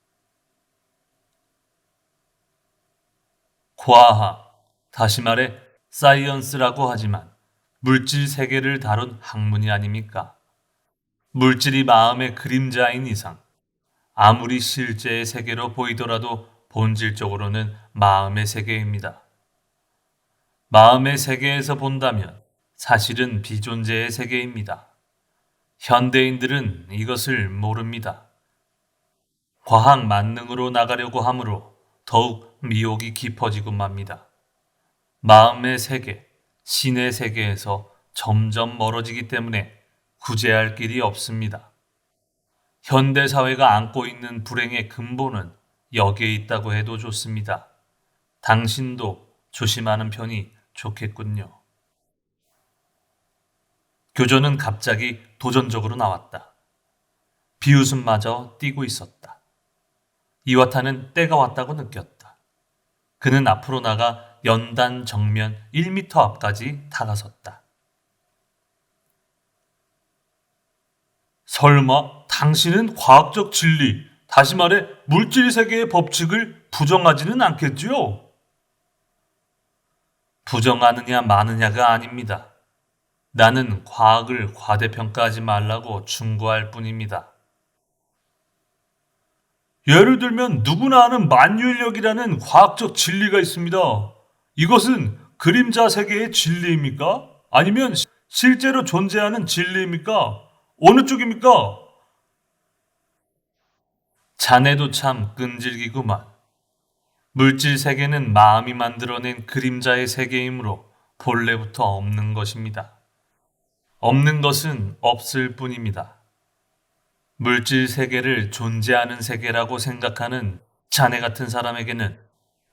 과학, 다시 말해 사이언스라고 하지만 물질 세계를 다룬 학문이 아닙니까? 물질이 마음의 그림자인 이상 아무리 실제의 세계로 보이더라도 본질적으로는 마음의 세계입니다. 마음의 세계에서 본다면 사실은 비존재의 세계입니다. 현대인들은 이것을 모릅니다. 과학 만능으로 나가려고 하므로 더욱 미혹이 깊어지고 맙니다. 마음의 세계, 신의 세계에서 점점 멀어지기 때문에 구제할 길이 없습니다. 현대사회가 안고 있는 불행의 근본은 여기에 있다고 해도 좋습니다. 당신도 조심하는 편이 좋겠군요. 교조는 갑자기 도전적으로 나왔다. 비웃음마저 띄고 있었다. 이와타는 때가 왔다고 느꼈다. 그는 앞으로 나가 연단 정면 1m 앞까지 다가섰다. 설마 당신은 과학적 진리, 다시 말해 물질 세계의 법칙을 부정하지는 않겠지요? 부정하느냐 마느냐가 아닙니다. 나는 과학을 과대평가하지 말라고 충고할 뿐입니다. 예를 들면 누구나 아는 만유인력이라는 과학적 진리가 있습니다. 이것은 그림자 세계의 진리입니까? 아니면 실제로 존재하는 진리입니까? 어느 쪽입니까? 자네도 참 끈질기구만. 물질 세계는 마음이 만들어낸 그림자의 세계이므로 본래부터 없는 것입니다. 없는 것은 없을 뿐입니다. 물질 세계를 존재하는 세계라고 생각하는 자네 같은 사람에게는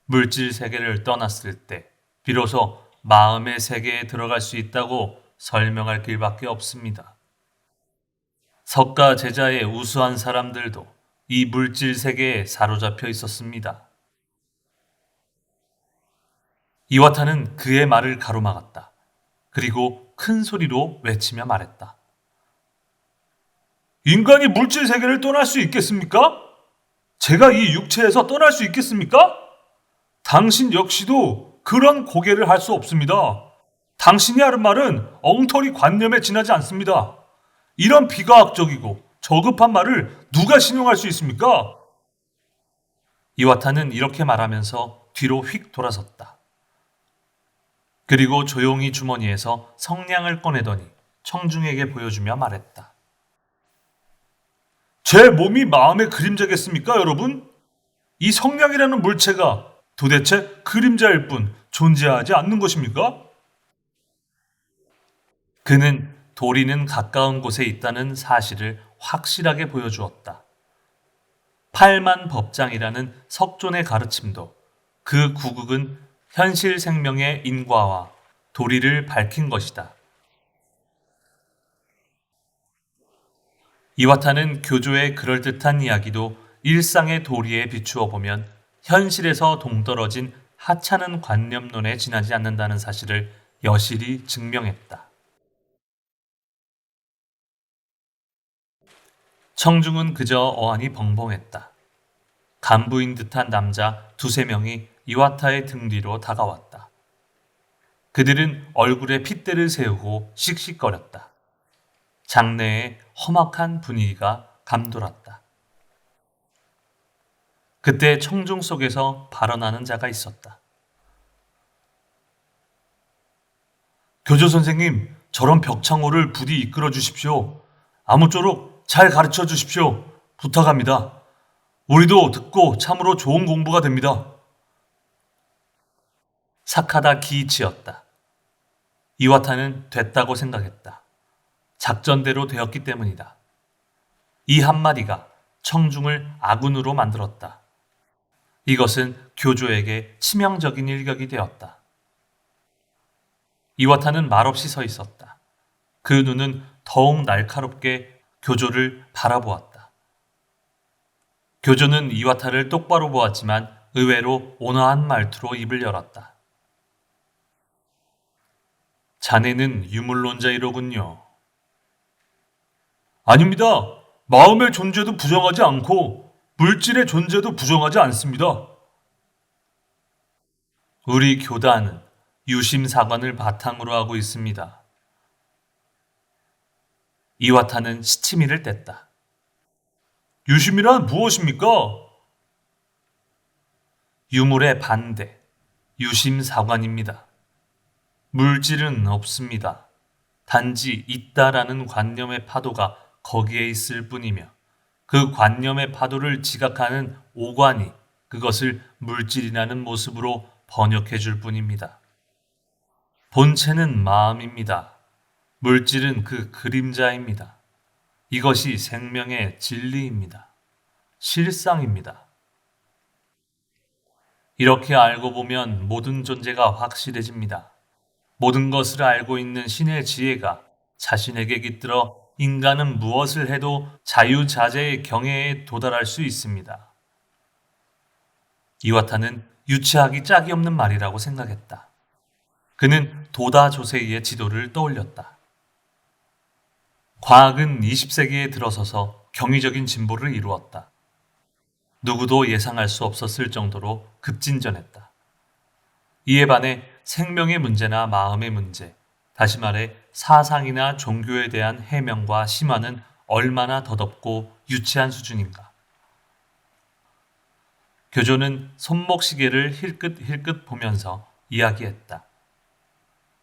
물질 세계를 떠났을 때 비로소 마음의 세계에 들어갈 수 있다고 설명할 길밖에 없습니다. 석가 제자의 우수한 사람들도 이 물질 세계에 사로잡혀 있었습니다. 이와타는 그의 말을 가로막았다. 그리고 큰 소리로 외치며 말했다. 인간이 물질 세계를 떠날 수 있겠습니까? 제가 이 육체에서 떠날 수 있겠습니까? 당신 역시도 그런 고개를 할 수 없습니다. 당신이 하는 말은 엉터리 관념에 지나지 않습니다. 이런 비과학적이고 저급한 말을 누가 신용할 수 있습니까? 이와타는 이렇게 말하면서 뒤로 휙 돌아섰다. 그리고 조용히 주머니에서 성냥을 꺼내더니 청중에게 보여주며 말했다. 제 몸이 마음의 그림자겠습니까, 여러분? 이 성냥이라는 물체가 도대체 그림자일 뿐 존재하지 않는 것입니까? 그는 도리는 가까운 곳에 있다는 사실을 확실하게 보여주었다. 팔만법장이라는 석존의 가르침도 그 구국은 현실 생명의 인과와 도리를 밝힌 것이다. 이와타는 교조의 그럴듯한 이야기도 일상의 도리에 비추어 보면 현실에서 동떨어진 하찮은 관념론에 지나지 않는다는 사실을 여실히 증명했다. 청중은 그저 어안이 벙벙했다. 간부인 듯한 남자 두세 명이 이와타의 등 뒤로 다가왔다. 그들은 얼굴에 핏대를 세우고 씩씩거렸다. 장내에 험악한 분위기가 감돌았다. 그때 청중 속에서 발언하는 자가 있었다. 교조 선생님, 저런 벽창호를 부디 이끌어 주십시오. 아무쪼록 잘 가르쳐 주십시오. 부탁합니다. 우리도 듣고 참으로 좋은 공부가 됩니다. 사카다 기이치였다. 이와타는 됐다고 생각했다. 작전대로 되었기 때문이다. 이 한마디가 청중을 아군으로 만들었다. 이것은 교조에게 치명적인 일격이 되었다. 이와타는 말없이 서 있었다. 그 눈은 더욱 날카롭게 교조를 바라보았다. 교조는 이와타를 똑바로 보았지만 의외로 온화한 말투로 입을 열었다. 자네는 유물론자이로군요. 아닙니다. 마음의 존재도 부정하지 않고 물질의 존재도 부정하지 않습니다. 우리 교단은 유심사관을 바탕으로 하고 있습니다. 이와타는 시치미를 뗐다. 유심이란 무엇입니까? 유물의 반대, 유심사관입니다. 물질은 없습니다. 단지 있다라는 관념의 파도가 거기에 있을 뿐이며 그 관념의 파도를 지각하는 오관이 그것을 물질이라는 모습으로 번역해 줄 뿐입니다. 본체는 마음입니다. 물질은 그 그림자입니다. 이것이 생명의 진리입니다. 실상입니다. 이렇게 알고 보면 모든 존재가 확실해집니다. 모든 것을 알고 있는 신의 지혜가 자신에게 깃들어 인간은 무엇을 해도 자유자재의 경애에 도달할 수 있습니다. 이와타는 유치하기 짝이 없는 말이라고 생각했다. 그는 도다 조세이의 지도를 떠올렸다. 과학은 20세기에 들어서서 경이적인 진보를 이루었다. 누구도 예상할 수 없었을 정도로 급진전했다. 이에 반해 생명의 문제나 마음의 문제, 다시 말해 사상이나 종교에 대한 해명과 심화는 얼마나 더덥고 유치한 수준인가. 교조는 손목시계를 힐끗힐끗 보면서 이야기했다.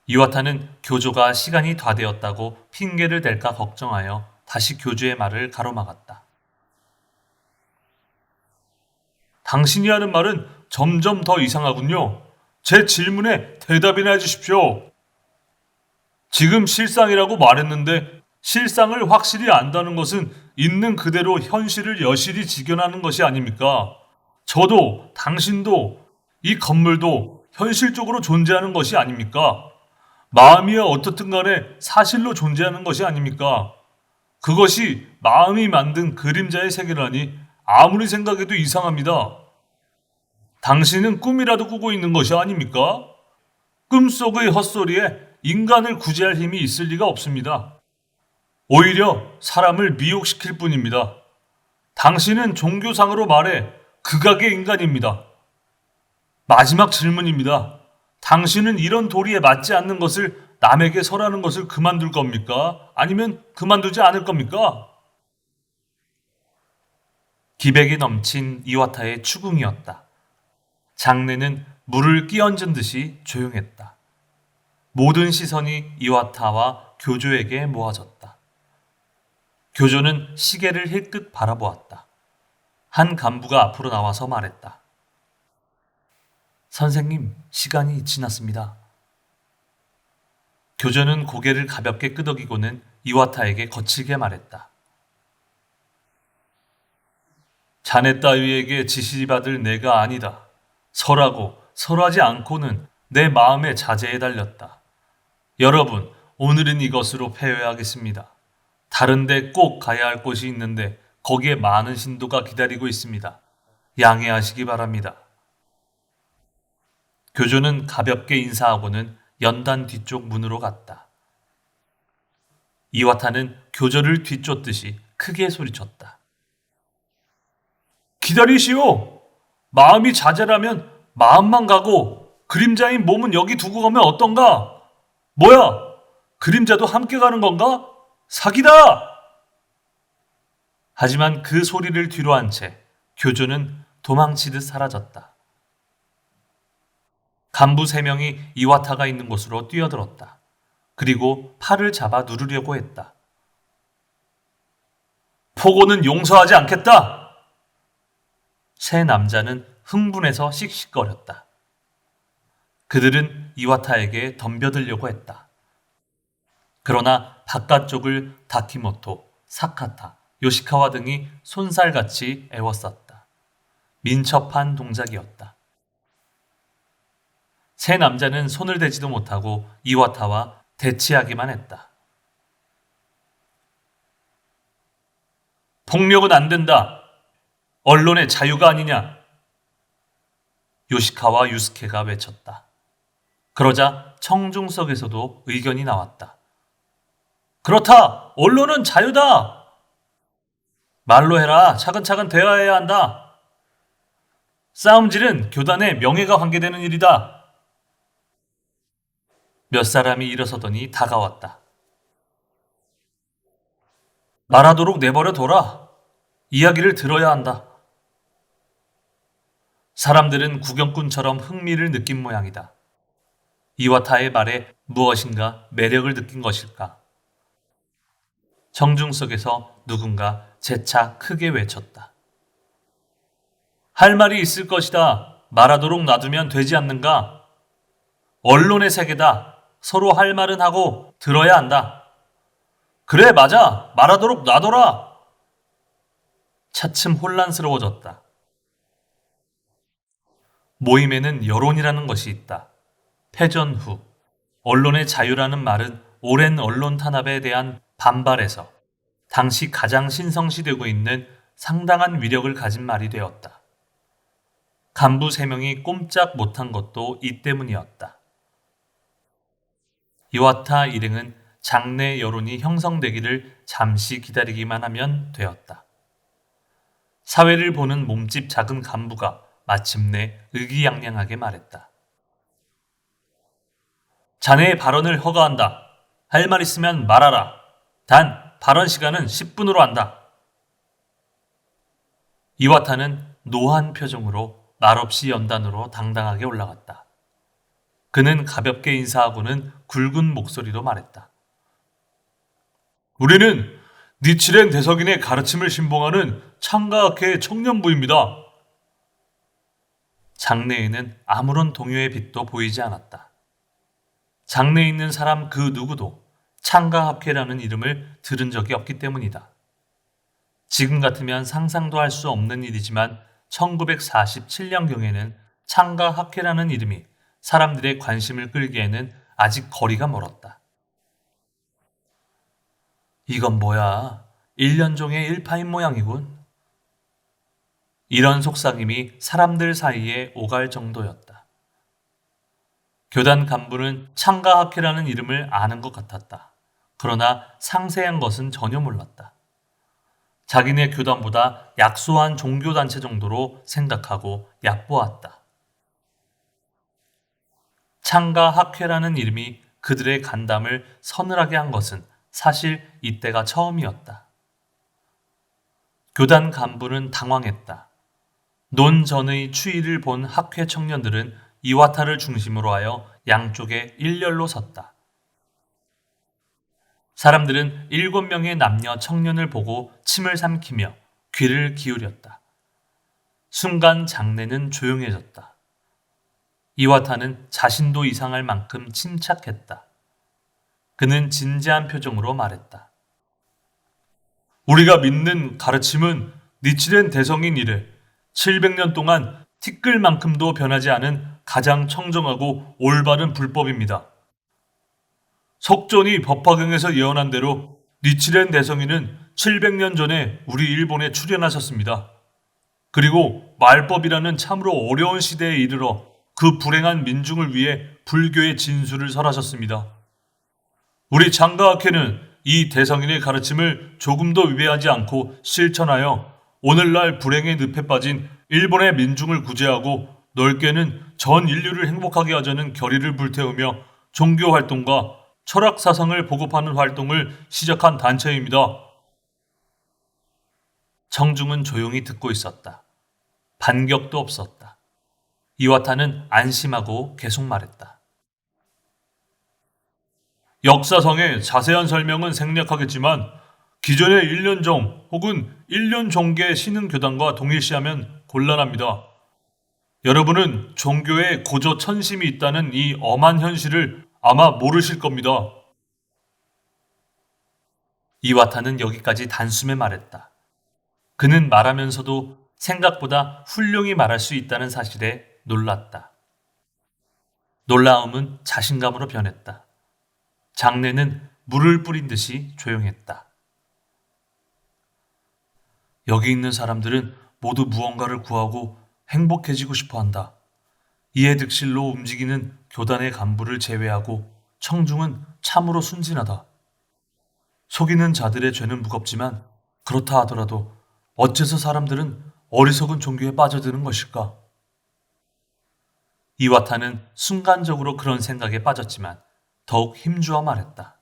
이와타는 교조가 시간이 다 되었다고 핑계를 댈까 걱정하여 다시 교주의 말을 가로막았다. 당신이 하는 말은 점점 더 이상하군요. 제 질문에 대답이나 해주십시오. 지금 실상이라고 말했는데 실상을 확실히 안다는 것은 있는 그대로 현실을 여실히 직연하는 것이 아닙니까? 저도 당신도 이 건물도 현실적으로 존재하는 것이 아닙니까? 마음이야 어떻든 간에 사실로 존재하는 것이 아닙니까? 그것이 마음이 만든 그림자의 세계라니 아무리 생각해도 이상합니다. 당신은 꿈이라도 꾸고 있는 것이 아닙니까? 꿈속의 헛소리에 인간을 구제할 힘이 있을 리가 없습니다. 오히려 사람을 미혹시킬 뿐입니다. 당신은 종교상으로 말해 극악의 인간입니다. 마지막 질문입니다. 당신은 이런 도리에 맞지 않는 것을 남에게 설하는 것을 그만둘 겁니까? 아니면 그만두지 않을 겁니까? 기백이 넘친 이와타의 추궁이었다. 장내는 물을 끼얹은 듯이 조용했다. 모든 시선이 이와타와 교조에게 모아졌다. 교조는 시계를 힐끗 바라보았다. 한 간부가 앞으로 나와서 말했다. 선생님, 시간이 지났습니다. 교조는 고개를 가볍게 끄덕이고는 이와타에게 거칠게 말했다. 자네 따위에게 지시받을 내가 아니다. 설하고 설하지 않고는 내 마음의 자제에 달렸다. 여러분, 오늘은 이것으로 폐회하겠습니다. 다른 데 꼭 가야 할 곳이 있는데 거기에 많은 신도가 기다리고 있습니다. 양해하시기 바랍니다. 교조는 가볍게 인사하고는 연단 뒤쪽 문으로 갔다. 이와타는 교조를 뒤쫓듯이 크게 소리쳤다. 기다리시오! 마음이 자제라면 마음만 가고 그림자인 몸은 여기 두고 가면 어떤가? 뭐야? 그림자도 함께 가는 건가? 사기다! 하지만 그 소리를 뒤로 한 채 교조는 도망치듯 사라졌다. 간부 3명이 이와타가 있는 곳으로 뛰어들었다. 그리고 팔을 잡아 누르려고 했다. 포고는 용서하지 않겠다! 세 남자는 흥분해서 씩씩거렸다. 그들은 이와타에게 덤벼들려고 했다. 그러나 바깥쪽을 다키모토, 사카타, 요시카와 등이 손살같이 애워쌌다. 민첩한 동작이었다. 세 남자는 손을 대지도 못하고 이와타와 대치하기만 했다. 폭력은 안 된다. 언론의 자유가 아니냐. 요시카와 유스케가 외쳤다. 그러자 청중석에서도 의견이 나왔다. 그렇다. 언론은 자유다. 말로 해라. 차근차근 대화해야 한다. 싸움질은 교단의 명예가 관계되는 일이다. 몇 사람이 일어서더니 다가왔다. 말하도록 내버려 둬라. 이야기를 들어야 한다. 사람들은 구경꾼처럼 흥미를 느낀 모양이다. 이와타의 말에 무엇인가 매력을 느낀 것일까? 정중 속에서 누군가 재차 크게 외쳤다. 할 말이 있을 것이다. 말하도록 놔두면 되지 않는가? 언론의 세계다. 서로 할 말은 하고 들어야 한다. 그래, 맞아. 말하도록 놔둬라. 차츰 혼란스러워졌다. 모임에는 여론이라는 것이 있다. 패전 후 언론의 자유라는 말은 오랜 언론 탄압에 대한 반발에서 당시 가장 신성시되고 있는 상당한 위력을 가진 말이 되었다. 간부 3명이 꼼짝 못한 것도 이 때문이었다. 이와타 일행은 장내 여론이 형성되기를 잠시 기다리기만 하면 되었다. 사회를 보는 몸집 작은 간부가 마침내 의기양양하게 말했다. 자네의 발언을 허가한다. 할 말 있으면 말하라. 단 발언 시간은 10분으로 한다. 이와타는 노한 표정으로 말없이 연단으로 당당하게 올라갔다. 그는 가볍게 인사하고는 굵은 목소리로 말했다. 우리는 니치렌 대석인의 가르침을 신봉하는 창가학회의 청년부입니다. 장내에는 아무런 동요의 빛도 보이지 않았다. 장내에 있는 사람 그 누구도 창가학회라는 이름을 들은 적이 없기 때문이다. 지금 같으면 상상도 할 수 없는 일이지만 1947년경에는 창가학회라는 이름이 사람들의 관심을 끌기에는 아직 거리가 멀었다. 이건 뭐야? 1년종의 일파인 모양이군. 이런 속삭임이 사람들 사이에 오갈 정도였다. 교단 간부는 창가학회라는 이름을 아는 것 같았다. 그러나 상세한 것은 전혀 몰랐다. 자기네 교단보다 약소한 종교단체 정도로 생각하고 얕보았다. 창가학회라는 이름이 그들의 간담을 서늘하게 한 것은 사실 이때가 처음이었다. 교단 간부는 당황했다. 논 전의 추이를 본 학회 청년들은 이와타를 중심으로 하여 양쪽에 일렬로 섰다. 사람들은 7명의 남녀 청년을 보고 침을 삼키며 귀를 기울였다. 순간 장내는 조용해졌다. 이와타는 자신도 이상할 만큼 침착했다. 그는 진지한 표정으로 말했다. 우리가 믿는 가르침은 니치렌 대성인 이래 700년 동안 티끌만큼도 변하지 않은 가장 청정하고 올바른 불법입니다. 석존이 법화경에서 예언한 대로 니치렌 대성인은 700년 전에 우리 일본에 출현하셨습니다. 그리고 말법이라는 참으로 어려운 시대에 이르러 그 불행한 민중을 위해 불교의 진수를 설하셨습니다. 우리 장가학회는 이 대성인의 가르침을 조금도 위배하지 않고 실천하여 오늘날 불행의 늪에 빠진 일본의 민중을 구제하고 넓게는 전 인류를 행복하게 하자는 결의를 불태우며 종교 활동과 철학 사상을 보급하는 활동을 시작한 단체입니다. 청중은 조용히 듣고 있었다. 반격도 없었다. 이와타는 안심하고 계속 말했다. 역사상의 자세한 설명은 생략하겠지만 기존의 1년정 혹은 1년 종계 신흥교단과 동일시하면 곤란합니다. 여러분은 종교에 고조 천심이 있다는 이 엄한 현실을 아마 모르실 겁니다. 이와타는 여기까지 단숨에 말했다. 그는 말하면서도 생각보다 훌륭히 말할 수 있다는 사실에 놀랐다. 놀라움은 자신감으로 변했다. 장내는 물을 뿌린 듯이 조용했다. 여기 있는 사람들은 모두 무언가를 구하고 행복해지고 싶어 한다. 이해 득실로 움직이는 교단의 간부를 제외하고 청중은 참으로 순진하다. 속이는 자들의 죄는 무겁지만 그렇다 하더라도 어째서 사람들은 어리석은 종교에 빠져드는 것일까? 이와타는 순간적으로 그런 생각에 빠졌지만 더욱 힘주어 말했다.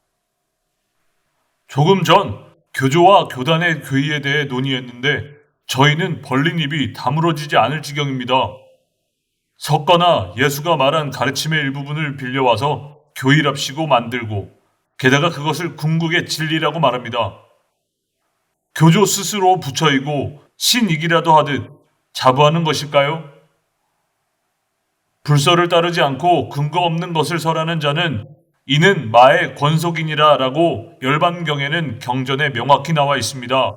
조금 전 교조와 교단의 교의에 대해 논의했는데 저희는 벌린 입이 다물어지지 않을 지경입니다. 석가나 예수가 말한 가르침의 일부분을 빌려와서 교의랍시고 만들고 게다가 그것을 궁극의 진리라고 말합니다. 교조 스스로 부처이고 신이기라도 하듯 자부하는 것일까요? 불서를 따르지 않고 근거 없는 것을 설하는 자는 이는 마의 권속이니라 라고 열반경에는 경전에 명확히 나와 있습니다.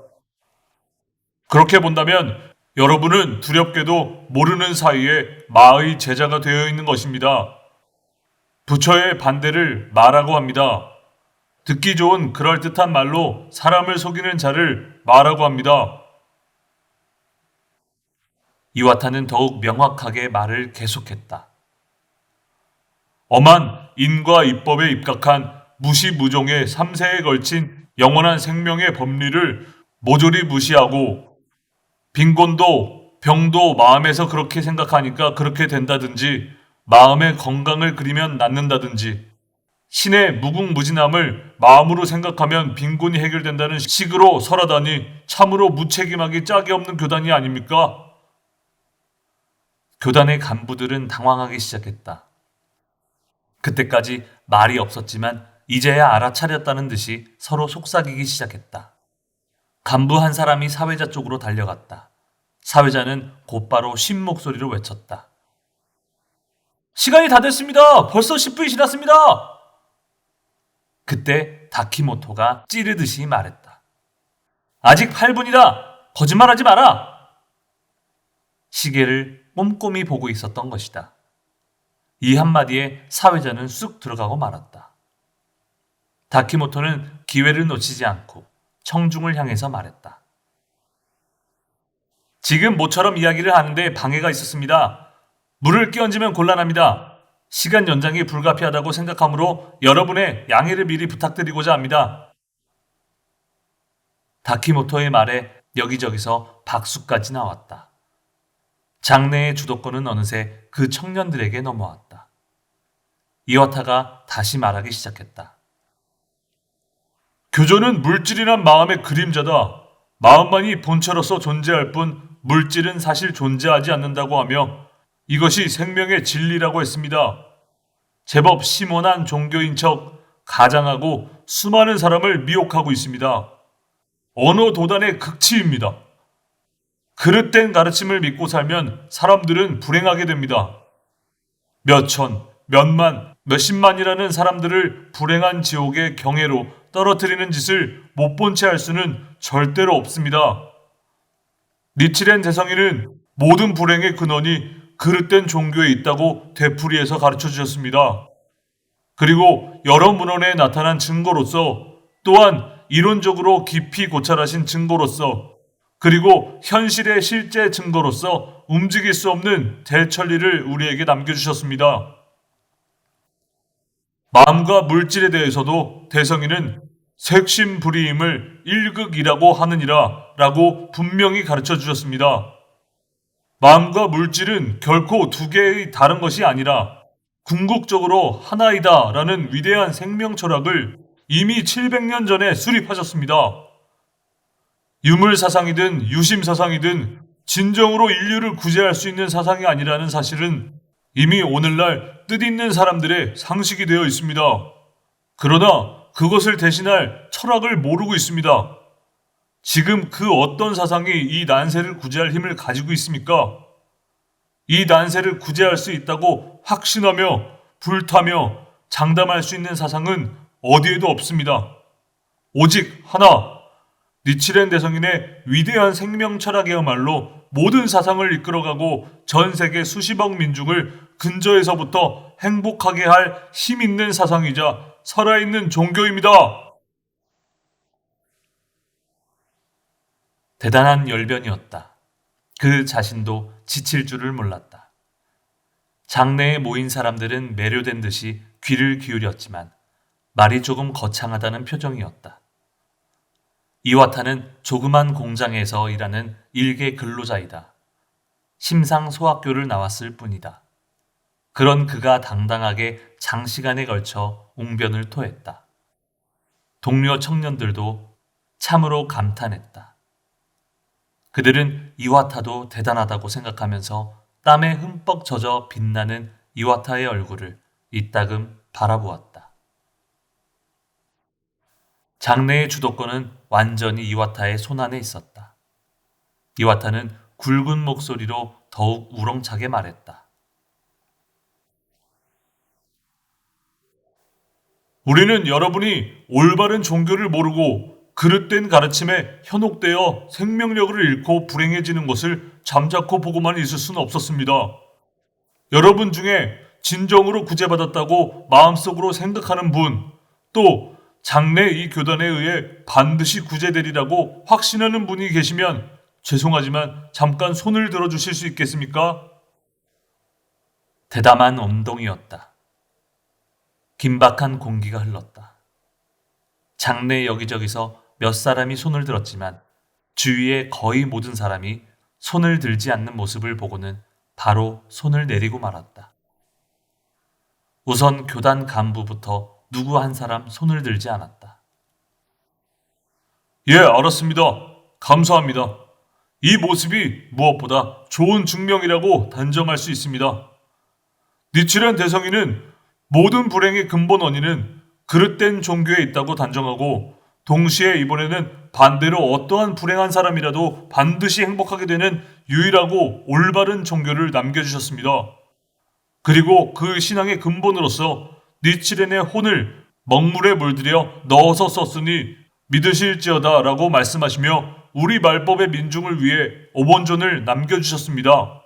그렇게 본다면 여러분은 두렵게도 모르는 사이에 마의 제자가 되어 있는 것입니다. 부처의 반대를 마라고 합니다. 듣기 좋은 그럴듯한 말로 사람을 속이는 자를 마라고 합니다. 이와타는 더욱 명확하게 말을 계속했다. 엄한 인과 입법에 입각한 무시무종의 3세에 걸친 영원한 생명의 법리를 모조리 무시하고 빈곤도 병도 마음에서 그렇게 생각하니까 그렇게 된다든지 마음의 건강을 그리면 낫는다든지 신의 무궁무진함을 마음으로 생각하면 빈곤이 해결된다는 식으로 설하다니 참으로 무책임하기 짝이 없는 교단이 아닙니까? 교단의 간부들은 당황하기 시작했다. 그때까지 말이 없었지만 이제야 알아차렸다는 듯이 서로 속삭이기 시작했다. 간부 한 사람이 사회자 쪽으로 달려갔다. 사회자는 곧바로 쉰 목소리로 외쳤다. 시간이 다 됐습니다. 벌써 10분이 지났습니다. 그때 다키모토가 찌르듯이 말했다. 아직 8분이다. 거짓말하지 마라. 시계를 꼼꼼히 보고 있었던 것이다. 이 한마디에 사회자는 쑥 들어가고 말았다. 다키모토는 기회를 놓치지 않고 청중을 향해서 말했다. 지금 모처럼 이야기를 하는데 방해가 있었습니다. 물을 끼얹으면 곤란합니다. 시간 연장이 불가피하다고 생각하므로 여러분의 양해를 미리 부탁드리고자 합니다. 다키모토의 말에 여기저기서 박수까지 나왔다. 장내의 주도권은 어느새 그 청년들에게 넘어왔다. 이와타가 다시 말하기 시작했다. 교조는 물질이란 마음의 그림자다. 마음만이 본체로서 존재할 뿐 물질은 사실 존재하지 않는다고 하며 이것이 생명의 진리라고 했습니다. 제법 심오한 종교인 척 가장하고 수많은 사람을 미혹하고 있습니다. 언어 도단의 극치입니다. 그릇된 가르침을 믿고 살면 사람들은 불행하게 됩니다. 몇 천, 몇만, 몇십만이라는 사람들을 불행한 지옥의 경해로 떨어뜨리는 짓을 못 본 채 할 수는 절대로 없습니다. 니치렌 대성이는 모든 불행의 근원이 그릇된 종교에 있다고 되풀이해서 가르쳐 주셨습니다. 그리고 여러 문헌에 나타난 증거로서 또한 이론적으로 깊이 고찰하신 증거로서 그리고 현실의 실제 증거로서 움직일 수 없는 대천리를 우리에게 남겨주셨습니다. 마음과 물질에 대해서도 대성이는 색심불이임을 일극이라고 하느니라 라고 분명히 가르쳐 주셨습니다. 마음과 물질은 결코 두 개의 다른 것이 아니라 궁극적으로 하나이다라는 위대한 생명 철학을 이미 700년 전에 수립하셨습니다. 유물 사상이든 유심 사상이든 진정으로 인류를 구제할 수 있는 사상이 아니라는 사실은 이미 오늘날 뜻있는 사람들의 상식이 되어 있습니다. 그러나 그것을 대신할 철학을 모르고 있습니다. 지금 그 어떤 사상이 이 난세를 구제할 힘을 가지고 있습니까? 이 난세를 구제할 수 있다고 확신하며 불타며 장담할 수 있는 사상은 어디에도 없습니다. 오직 하나, 니치렌 대성인의 위대한 생명 철학이야말로 모든 사상을 이끌어가고 전 세계 수십억 민중을 근저에서부터 행복하게 할 힘 있는 사상이자 살아있는 종교입니다. 대단한 열변이었다. 그 자신도 지칠 줄을 몰랐다. 장내에 모인 사람들은 매료된 듯이 귀를 기울였지만 말이 조금 거창하다는 표정이었다. 이와타는 조그만 공장에서 일하는 일개 근로자이다. 심상소학교를 나왔을 뿐이다. 그런 그가 당당하게 장시간에 걸쳐 웅변을 토했다. 동료 청년들도 참으로 감탄했다. 그들은 이와타도 대단하다고 생각하면서 땀에 흠뻑 젖어 빛나는 이와타의 얼굴을 이따금 바라보았다. 장래의 주도권은 완전히 이와타의 손안에 있었다. 이와타는 굵은 목소리로 더욱 우렁차게 말했다. 우리는 여러분이 올바른 종교를 모르고 그릇된 가르침에 현혹되어 생명력을 잃고 불행해지는 것을 잠자코 보고만 있을 수는 없었습니다. 여러분 중에 진정으로 구제받았다고 마음속으로 생각하는 분, 또 장래 이 교단에 의해 반드시 구제되리라고 확신하는 분이 계시면 죄송하지만 잠깐 손을 들어주실 수 있겠습니까? 대담한 운동이었다. 긴박한 공기가 흘렀다. 장내 여기저기서 몇 사람이 손을 들었지만 주위의 거의 모든 사람이 손을 들지 않는 모습을 보고는 바로 손을 내리고 말았다. 우선 교단 간부부터 누구 한 사람 손을 들지 않았다. 예, 알았습니다. 감사합니다. 이 모습이 무엇보다 좋은 증명이라고 단정할 수 있습니다. 니치렌 대성이는 모든 불행의 근본 원인은 그릇된 종교에 있다고 단정하고 동시에 이번에는 반대로 어떠한 불행한 사람이라도 반드시 행복하게 되는 유일하고 올바른 종교를 남겨주셨습니다. 그리고 그 신앙의 근본으로서 니치렌의 혼을 먹물에 물들여 넣어서 썼으니 믿으실지어다 라고 말씀하시며 우리 말법의 민중을 위해 오본존을 남겨주셨습니다.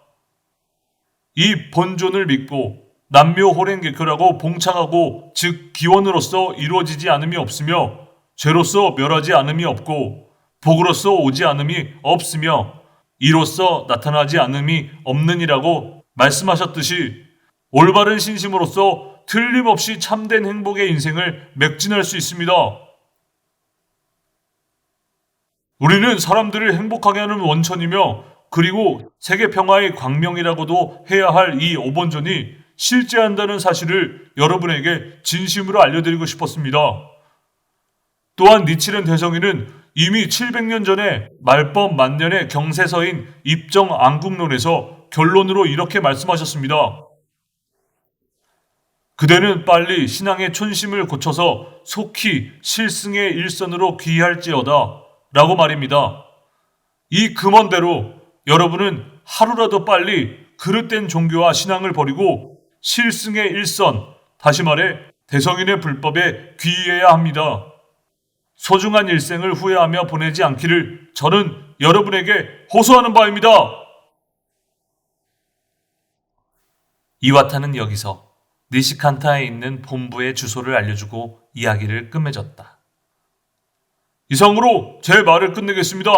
이 본존을 믿고 남묘호랭개교라고 봉창하고 즉 기원으로서 이루어지지 않음이 없으며 죄로서 멸하지 않음이 없고 복으로서 오지 않음이 없으며 이로써 나타나지 않음이 없느니라고 말씀하셨듯이 올바른 신심으로서 틀림없이 참된 행복의 인생을 맥진할 수 있습니다. 우리는 사람들을 행복하게 하는 원천이며 그리고 세계 평화의 광명이라고도 해야 할 이 오본존이 실제한다는 사실을 여러분에게 진심으로 알려드리고 싶었습니다. 또한 니치렌 대성인은 이미 700년 전에 말법 만년의 경세서인 입정 안국론에서 결론으로 이렇게 말씀하셨습니다. 그대는 빨리 신앙의 촌심을 고쳐서 속히 실승의 일선으로 귀할지어다 라고 말입니다. 이 금원대로 여러분은 하루라도 빨리 그릇된 종교와 신앙을 버리고 실승의 일선, 다시 말해 대성인의 불법에 귀의해야 합니다. 소중한 일생을 후회하며 보내지 않기를 저는 여러분에게 호소하는 바입니다. 이와타는 여기서 니시칸타에 있는 본부의 주소를 알려주고 이야기를 끝맺었다. 이상으로 제 말을 끝내겠습니다.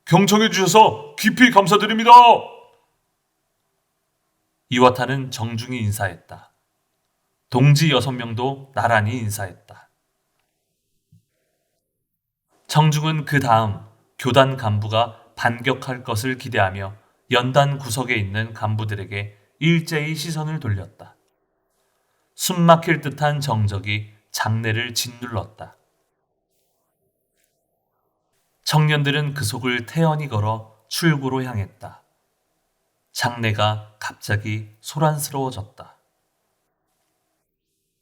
경청해 주셔서 깊이 감사드립니다. 이와타는 정중히 인사했다. 동지 6명도 나란히 인사했다. 청중은 그 다음 교단 간부가 반격할 것을 기대하며 연단 구석에 있는 간부들에게 일제히 시선을 돌렸다. 숨막힐 듯한 정적이 장내를 짓눌렀다. 청년들은 그 속을 태연히 걸어 출구로 향했다. 장내가 갑자기 소란스러워졌다.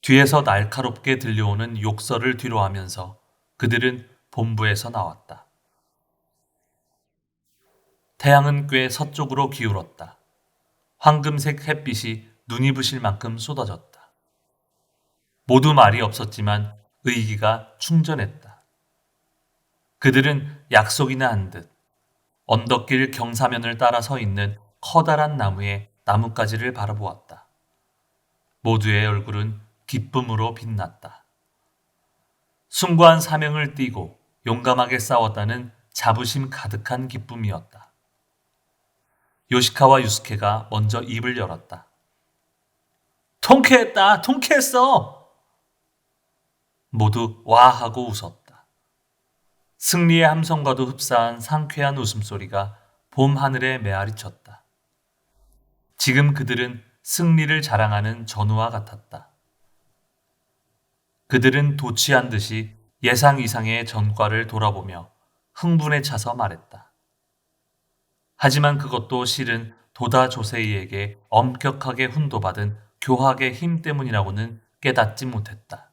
뒤에서 날카롭게 들려오는 욕설을 뒤로하면서 그들은 본부에서 나왔다. 태양은 꽤 서쪽으로 기울었다. 황금색 햇빛이 눈이 부실 만큼 쏟아졌다. 모두 말이 없었지만 의기가 충전했다. 그들은 약속이나 한 듯 언덕길 경사면을 따라 서 있는 커다란 나무에 나뭇가지를 바라보았다. 모두의 얼굴은 기쁨으로 빛났다. 숭고한 사명을 띠고 용감하게 싸웠다는 자부심 가득한 기쁨이었다. 요시카와 유스케가 먼저 입을 열었다. 통쾌했다! 통쾌했어! 모두 와 하고 웃었다. 승리의 함성과도 흡사한 상쾌한 웃음소리가 봄 하늘에 메아리쳤다. 지금 그들은 승리를 자랑하는 전우와 같았다. 그들은 도취한 듯이 예상 이상의 전과를 돌아보며 흥분에 차서 말했다. 하지만 그것도 실은 도다 조세이에게 엄격하게 훈도받은 교학의 힘 때문이라고는 깨닫지 못했다.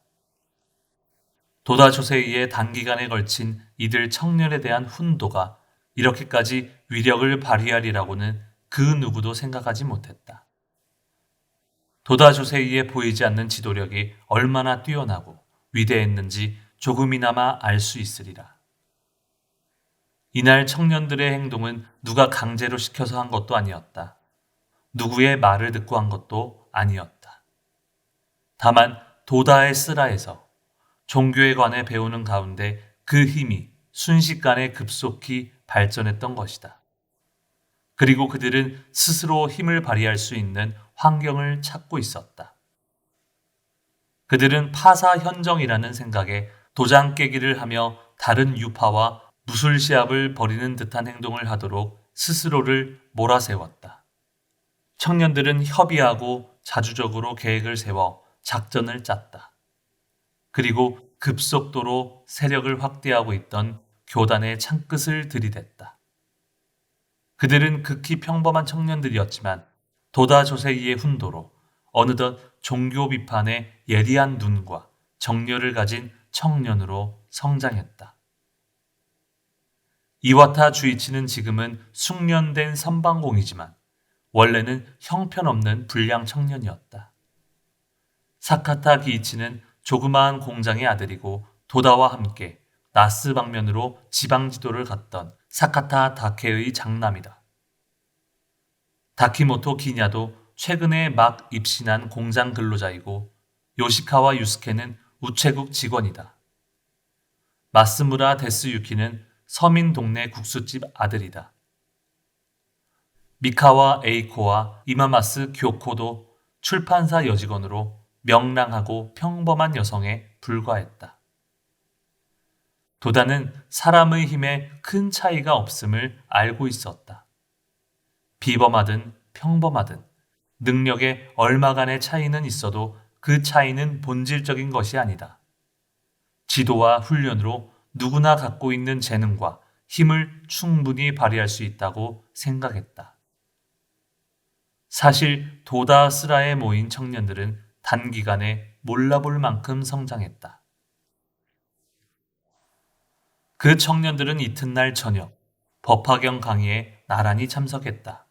도다 조세이의 단기간에 걸친 이들 청년에 대한 훈도가 이렇게까지 위력을 발휘하리라고는 그 누구도 생각하지 못했다. 도다 조세이의 보이지 않는 지도력이 얼마나 뛰어나고 위대했는지 조금이나마 알 수 있으리라. 이날 청년들의 행동은 누가 강제로 시켜서 한 것도 아니었다. 누구의 말을 듣고 한 것도 아니었다. 다만 도다의 쓰라에서 종교에 관해 배우는 가운데 그 힘이 순식간에 급속히 발전했던 것이다. 그리고 그들은 스스로 힘을 발휘할 수 있는 환경을 찾고 있었다. 그들은 파사현정이라는 생각에 도장 깨기를 하며 다른 유파와 무술시합을 벌이는 듯한 행동을 하도록 스스로를 몰아세웠다. 청년들은 협의하고 자주적으로 계획을 세워 작전을 짰다. 그리고 급속도로 세력을 확대하고 있던 교단의 창끝을 들이댔다. 그들은 극히 평범한 청년들이었지만 도다 조세이의 훈도로 어느덧 종교 비판에 예리한 눈과 정열을 가진 청년으로 성장했다. 이와타 주이치는 지금은 숙련된 선방공이지만 원래는 형편없는 불량 청년이었다. 사카타 기이치는 조그마한 공장의 아들이고 도다와 함께 나스 방면으로 지방 지도를 갔던 사카타 다케의 장남이다. 다키모토 기냐도 최근에 막 입신한 공장 근로자이고 요시카와 유스케는 우체국 직원이다. 마스무라 데스유키는 서민 동네 국수집 아들이다. 미카와 에이코와 이마마스 교코도 출판사 여직원으로 명랑하고 평범한 여성에 불과했다. 도다는 사람의 힘에 큰 차이가 없음을 알고 있었다. 비범하든 평범하든 능력에 얼마간의 차이는 있어도 그 차이는 본질적인 것이 아니다. 지도와 훈련으로 누구나 갖고 있는 재능과 힘을 충분히 발휘할 수 있다고 생각했다. 사실 도다 스라에 모인 청년들은 단기간에 몰라볼 만큼 성장했다. 그 청년들은 이튿날 저녁 법화경 강의에 나란히 참석했다.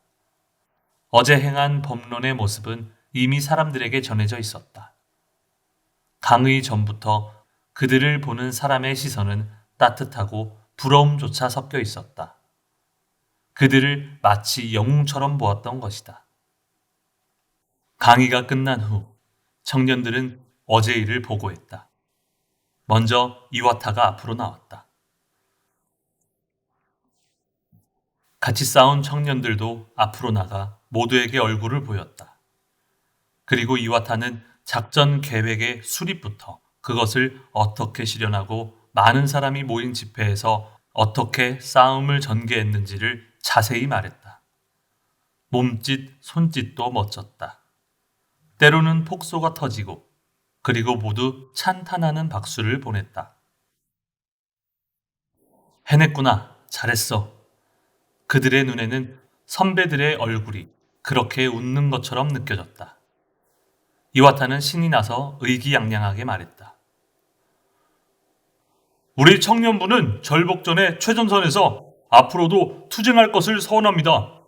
어제 행한 법론의 모습은 이미 사람들에게 전해져 있었다. 강의 전부터 그들을 보는 사람의 시선은 따뜻하고 부러움조차 섞여 있었다. 그들을 마치 영웅처럼 보았던 것이다. 강의가 끝난 후 청년들은 어제 일을 보고했다. 먼저 이와타가 앞으로 나왔다. 같이 싸운 청년들도 앞으로 나가 모두에게 얼굴을 보였다. 그리고 이와타는 작전 계획의 수립부터 그것을 어떻게 실현하고 많은 사람이 모인 집회에서 어떻게 싸움을 전개했는지를 자세히 말했다. 몸짓, 손짓도 멋졌다. 때로는 폭소가 터지고 그리고 모두 찬탄하는 박수를 보냈다. 해냈구나. 잘했어. 그들의 눈에는 선배들의 얼굴이 그렇게 웃는 것처럼 느껴졌다. 이와타는 신이 나서 의기양양하게 말했다. 우리 청년부는 절복전의 최전선에서 앞으로도 투쟁할 것을 서원합니다.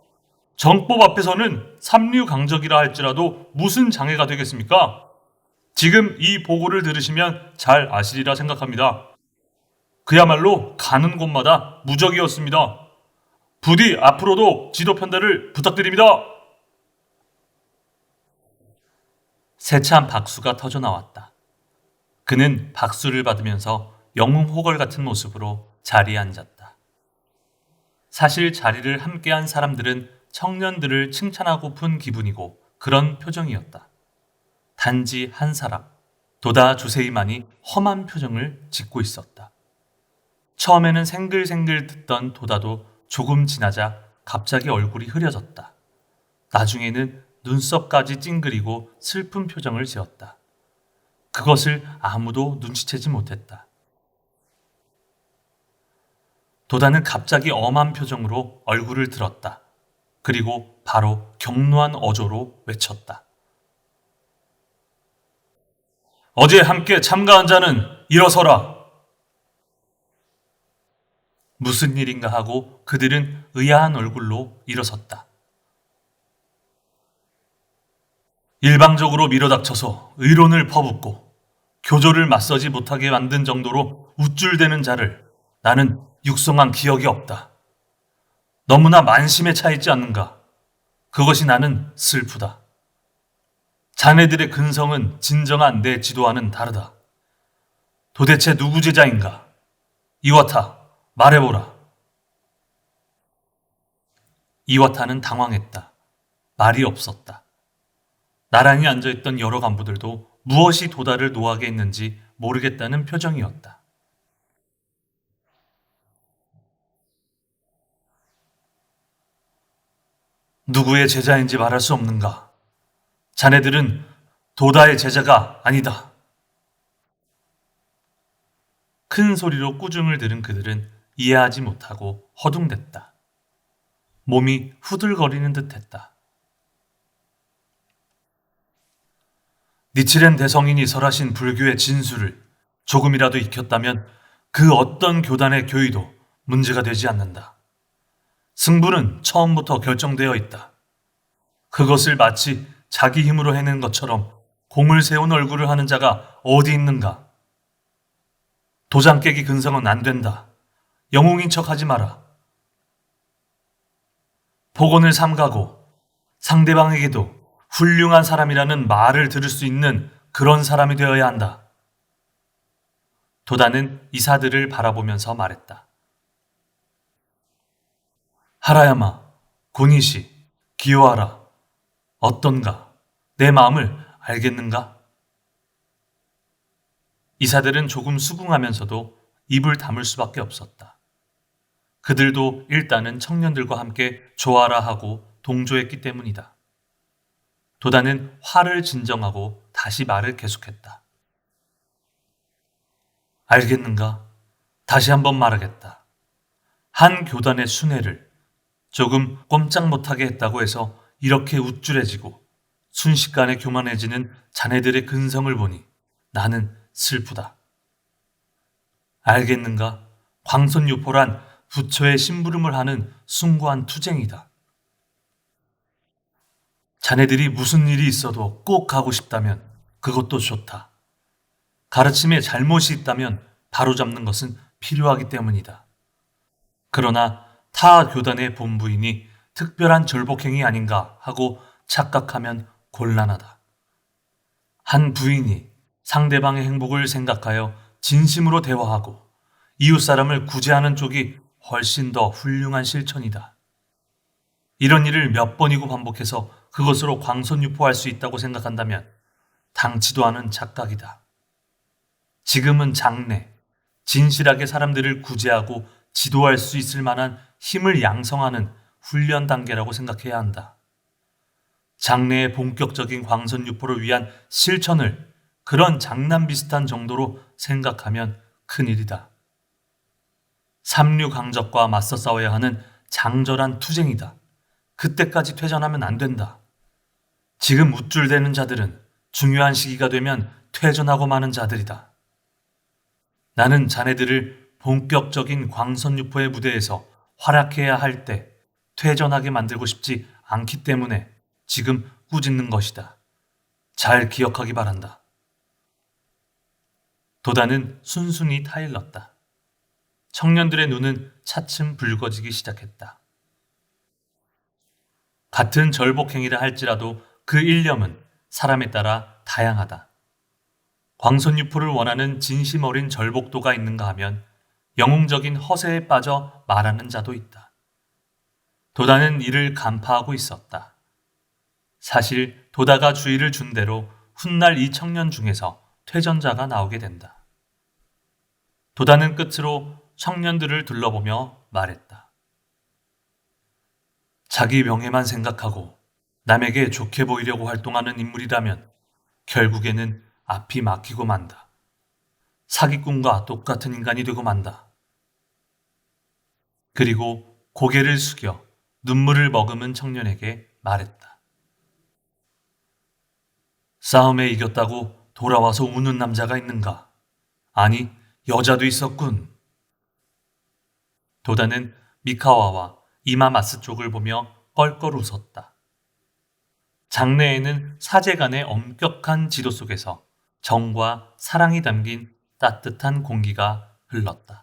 정법 앞에서는 삼류강적이라 할지라도 무슨 장애가 되겠습니까? 지금 이 보고를 들으시면 잘 아시리라 생각합니다. 그야말로 가는 곳마다 무적이었습니다. 부디 앞으로도 지도 편달을 부탁드립니다. 세찬 박수가 터져 나왔다. 그는 박수를 받으면서 영웅 호걸 같은 모습으로 자리에 앉았다. 사실 자리를 함께한 사람들은 청년들을 칭찬하고픈 기분이고 그런 표정이었다. 단지 한 사람, 도다 주세이만이 험한 표정을 짓고 있었다. 처음에는 생글생글 듣던 도다도 조금 지나자 갑자기 얼굴이 흐려졌다. 나중에는 눈썹까지 찡그리고 슬픈 표정을 지었다. 그것을 아무도 눈치채지 못했다. 도다는 갑자기 엄한 표정으로 얼굴을 들었다. 그리고 바로 격노한 어조로 외쳤다. 어제 함께 참가한 자는 일어서라. 무슨 일인가 하고 그들은 의아한 얼굴로 일어섰다. 일방적으로 밀어닥쳐서 의론을 퍼붓고 교조를 맞서지 못하게 만든 정도로 우쭐대는 자를 나는 육성한 기억이 없다. 너무나 만심에 차 있지 않는가? 그것이 나는 슬프다. 자네들의 근성은 진정한 내 지도와는 다르다. 도대체 누구 제자인가? 이와타, 말해보라. 이와타는 당황했다. 말이 없었다. 나란히 앉아있던 여러 간부들도 무엇이 도다를 노하게 했는지 모르겠다는 표정이었다. 누구의 제자인지 말할 수 없는가? 자네들은 도다의 제자가 아니다. 큰 소리로 꾸중을 들은 그들은 이해하지 못하고 허둥댔다. 몸이 후들거리는 듯했다. 니치렌 대성인이 설하신 불교의 진수를 조금이라도 익혔다면 그 어떤 교단의 교의도 문제가 되지 않는다. 승부는 처음부터 결정되어 있다. 그것을 마치 자기 힘으로 해낸 것처럼 공을 세운 얼굴을 하는 자가 어디 있는가? 도장 깨기 근성은 안 된다. 영웅인 척 하지 마라. 복원을 삼가고 상대방에게도 훌륭한 사람이라는 말을 들을 수 있는 그런 사람이 되어야 한다. 도다는 이사들을 바라보면서 말했다. 하라야마, 고니시, 기요하라. 어떤가? 내 마음을 알겠는가? 이사들은 조금 수긍하면서도 입을 다물 수밖에 없었다. 그들도 일단은 청년들과 함께 조아라 하고 동조했기 때문이다. 도다는 화를 진정하고 다시 말을 계속했다. 알겠는가? 다시 한번 말하겠다. 한 교단의 순회를 조금 꼼짝 못하게 했다고 해서 이렇게 우쭐해지고 순식간에 교만해지는 자네들의 근성을 보니 나는 슬프다. 알겠는가? 광선유포란 부처의 심부름을 하는 숭고한 투쟁이다. 자네들이 무슨 일이 있어도 꼭 가고 싶다면 그것도 좋다. 가르침에 잘못이 있다면 바로잡는 것은 필요하기 때문이다. 그러나 타 교단의 본부인이 특별한 절복행위 아닌가 하고 착각하면 곤란하다. 한 부인이 상대방의 행복을 생각하여 진심으로 대화하고 이웃 사람을 구제하는 쪽이 훨씬 더 훌륭한 실천이다. 이런 일을 몇 번이고 반복해서 그것으로 광선유포할 수 있다고 생각한다면 당치도 않은 착각이다. 지금은 장래, 진실하게 사람들을 구제하고 지도할 수 있을 만한 힘을 양성하는 훈련 단계라고 생각해야 한다. 장래의 본격적인 광선 유포를 위한 실천을 그런 장난 비슷한 정도로 생각하면 큰일이다. 삼류 강적과 맞서 싸워야 하는 장절한 투쟁이다. 그때까지 퇴전하면 안 된다. 지금 우쭐대는 자들은 중요한 시기가 되면 퇴전하고 마는 자들이다. 나는 자네들을 본격적인 광선 유포의 무대에서 활약해야 할 때 퇴전하게 만들고 싶지 않기 때문에 지금 꾸짖는 것이다. 잘 기억하기 바란다. 도다는 순순히 타일렀다. 청년들의 눈은 차츰 붉어지기 시작했다. 같은 절복행위를 할지라도 그 일념은 사람에 따라 다양하다. 광선유포를 원하는 진심 어린 절복도가 있는가 하면 영웅적인 허세에 빠져 말하는 자도 있다. 도다는 이를 간파하고 있었다. 사실 도다가 주의를 준 대로 훗날 이 청년 중에서 퇴전자가 나오게 된다. 도다는 끝으로 청년들을 둘러보며 말했다. 자기 명예만 생각하고 남에게 좋게 보이려고 활동하는 인물이라면 결국에는 앞이 막히고 만다. 사기꾼과 똑같은 인간이 되고 만다. 그리고 고개를 숙여 눈물을 머금은 청년에게 말했다. 싸움에 이겼다고 돌아와서 우는 남자가 있는가? 아니, 여자도 있었군. 도다는 미카와와 이마마스 쪽을 보며 껄껄 웃었다. 장래에는 사제간의 엄격한 지도 속에서 정과 사랑이 담긴 따뜻한 공기가 흘렀다.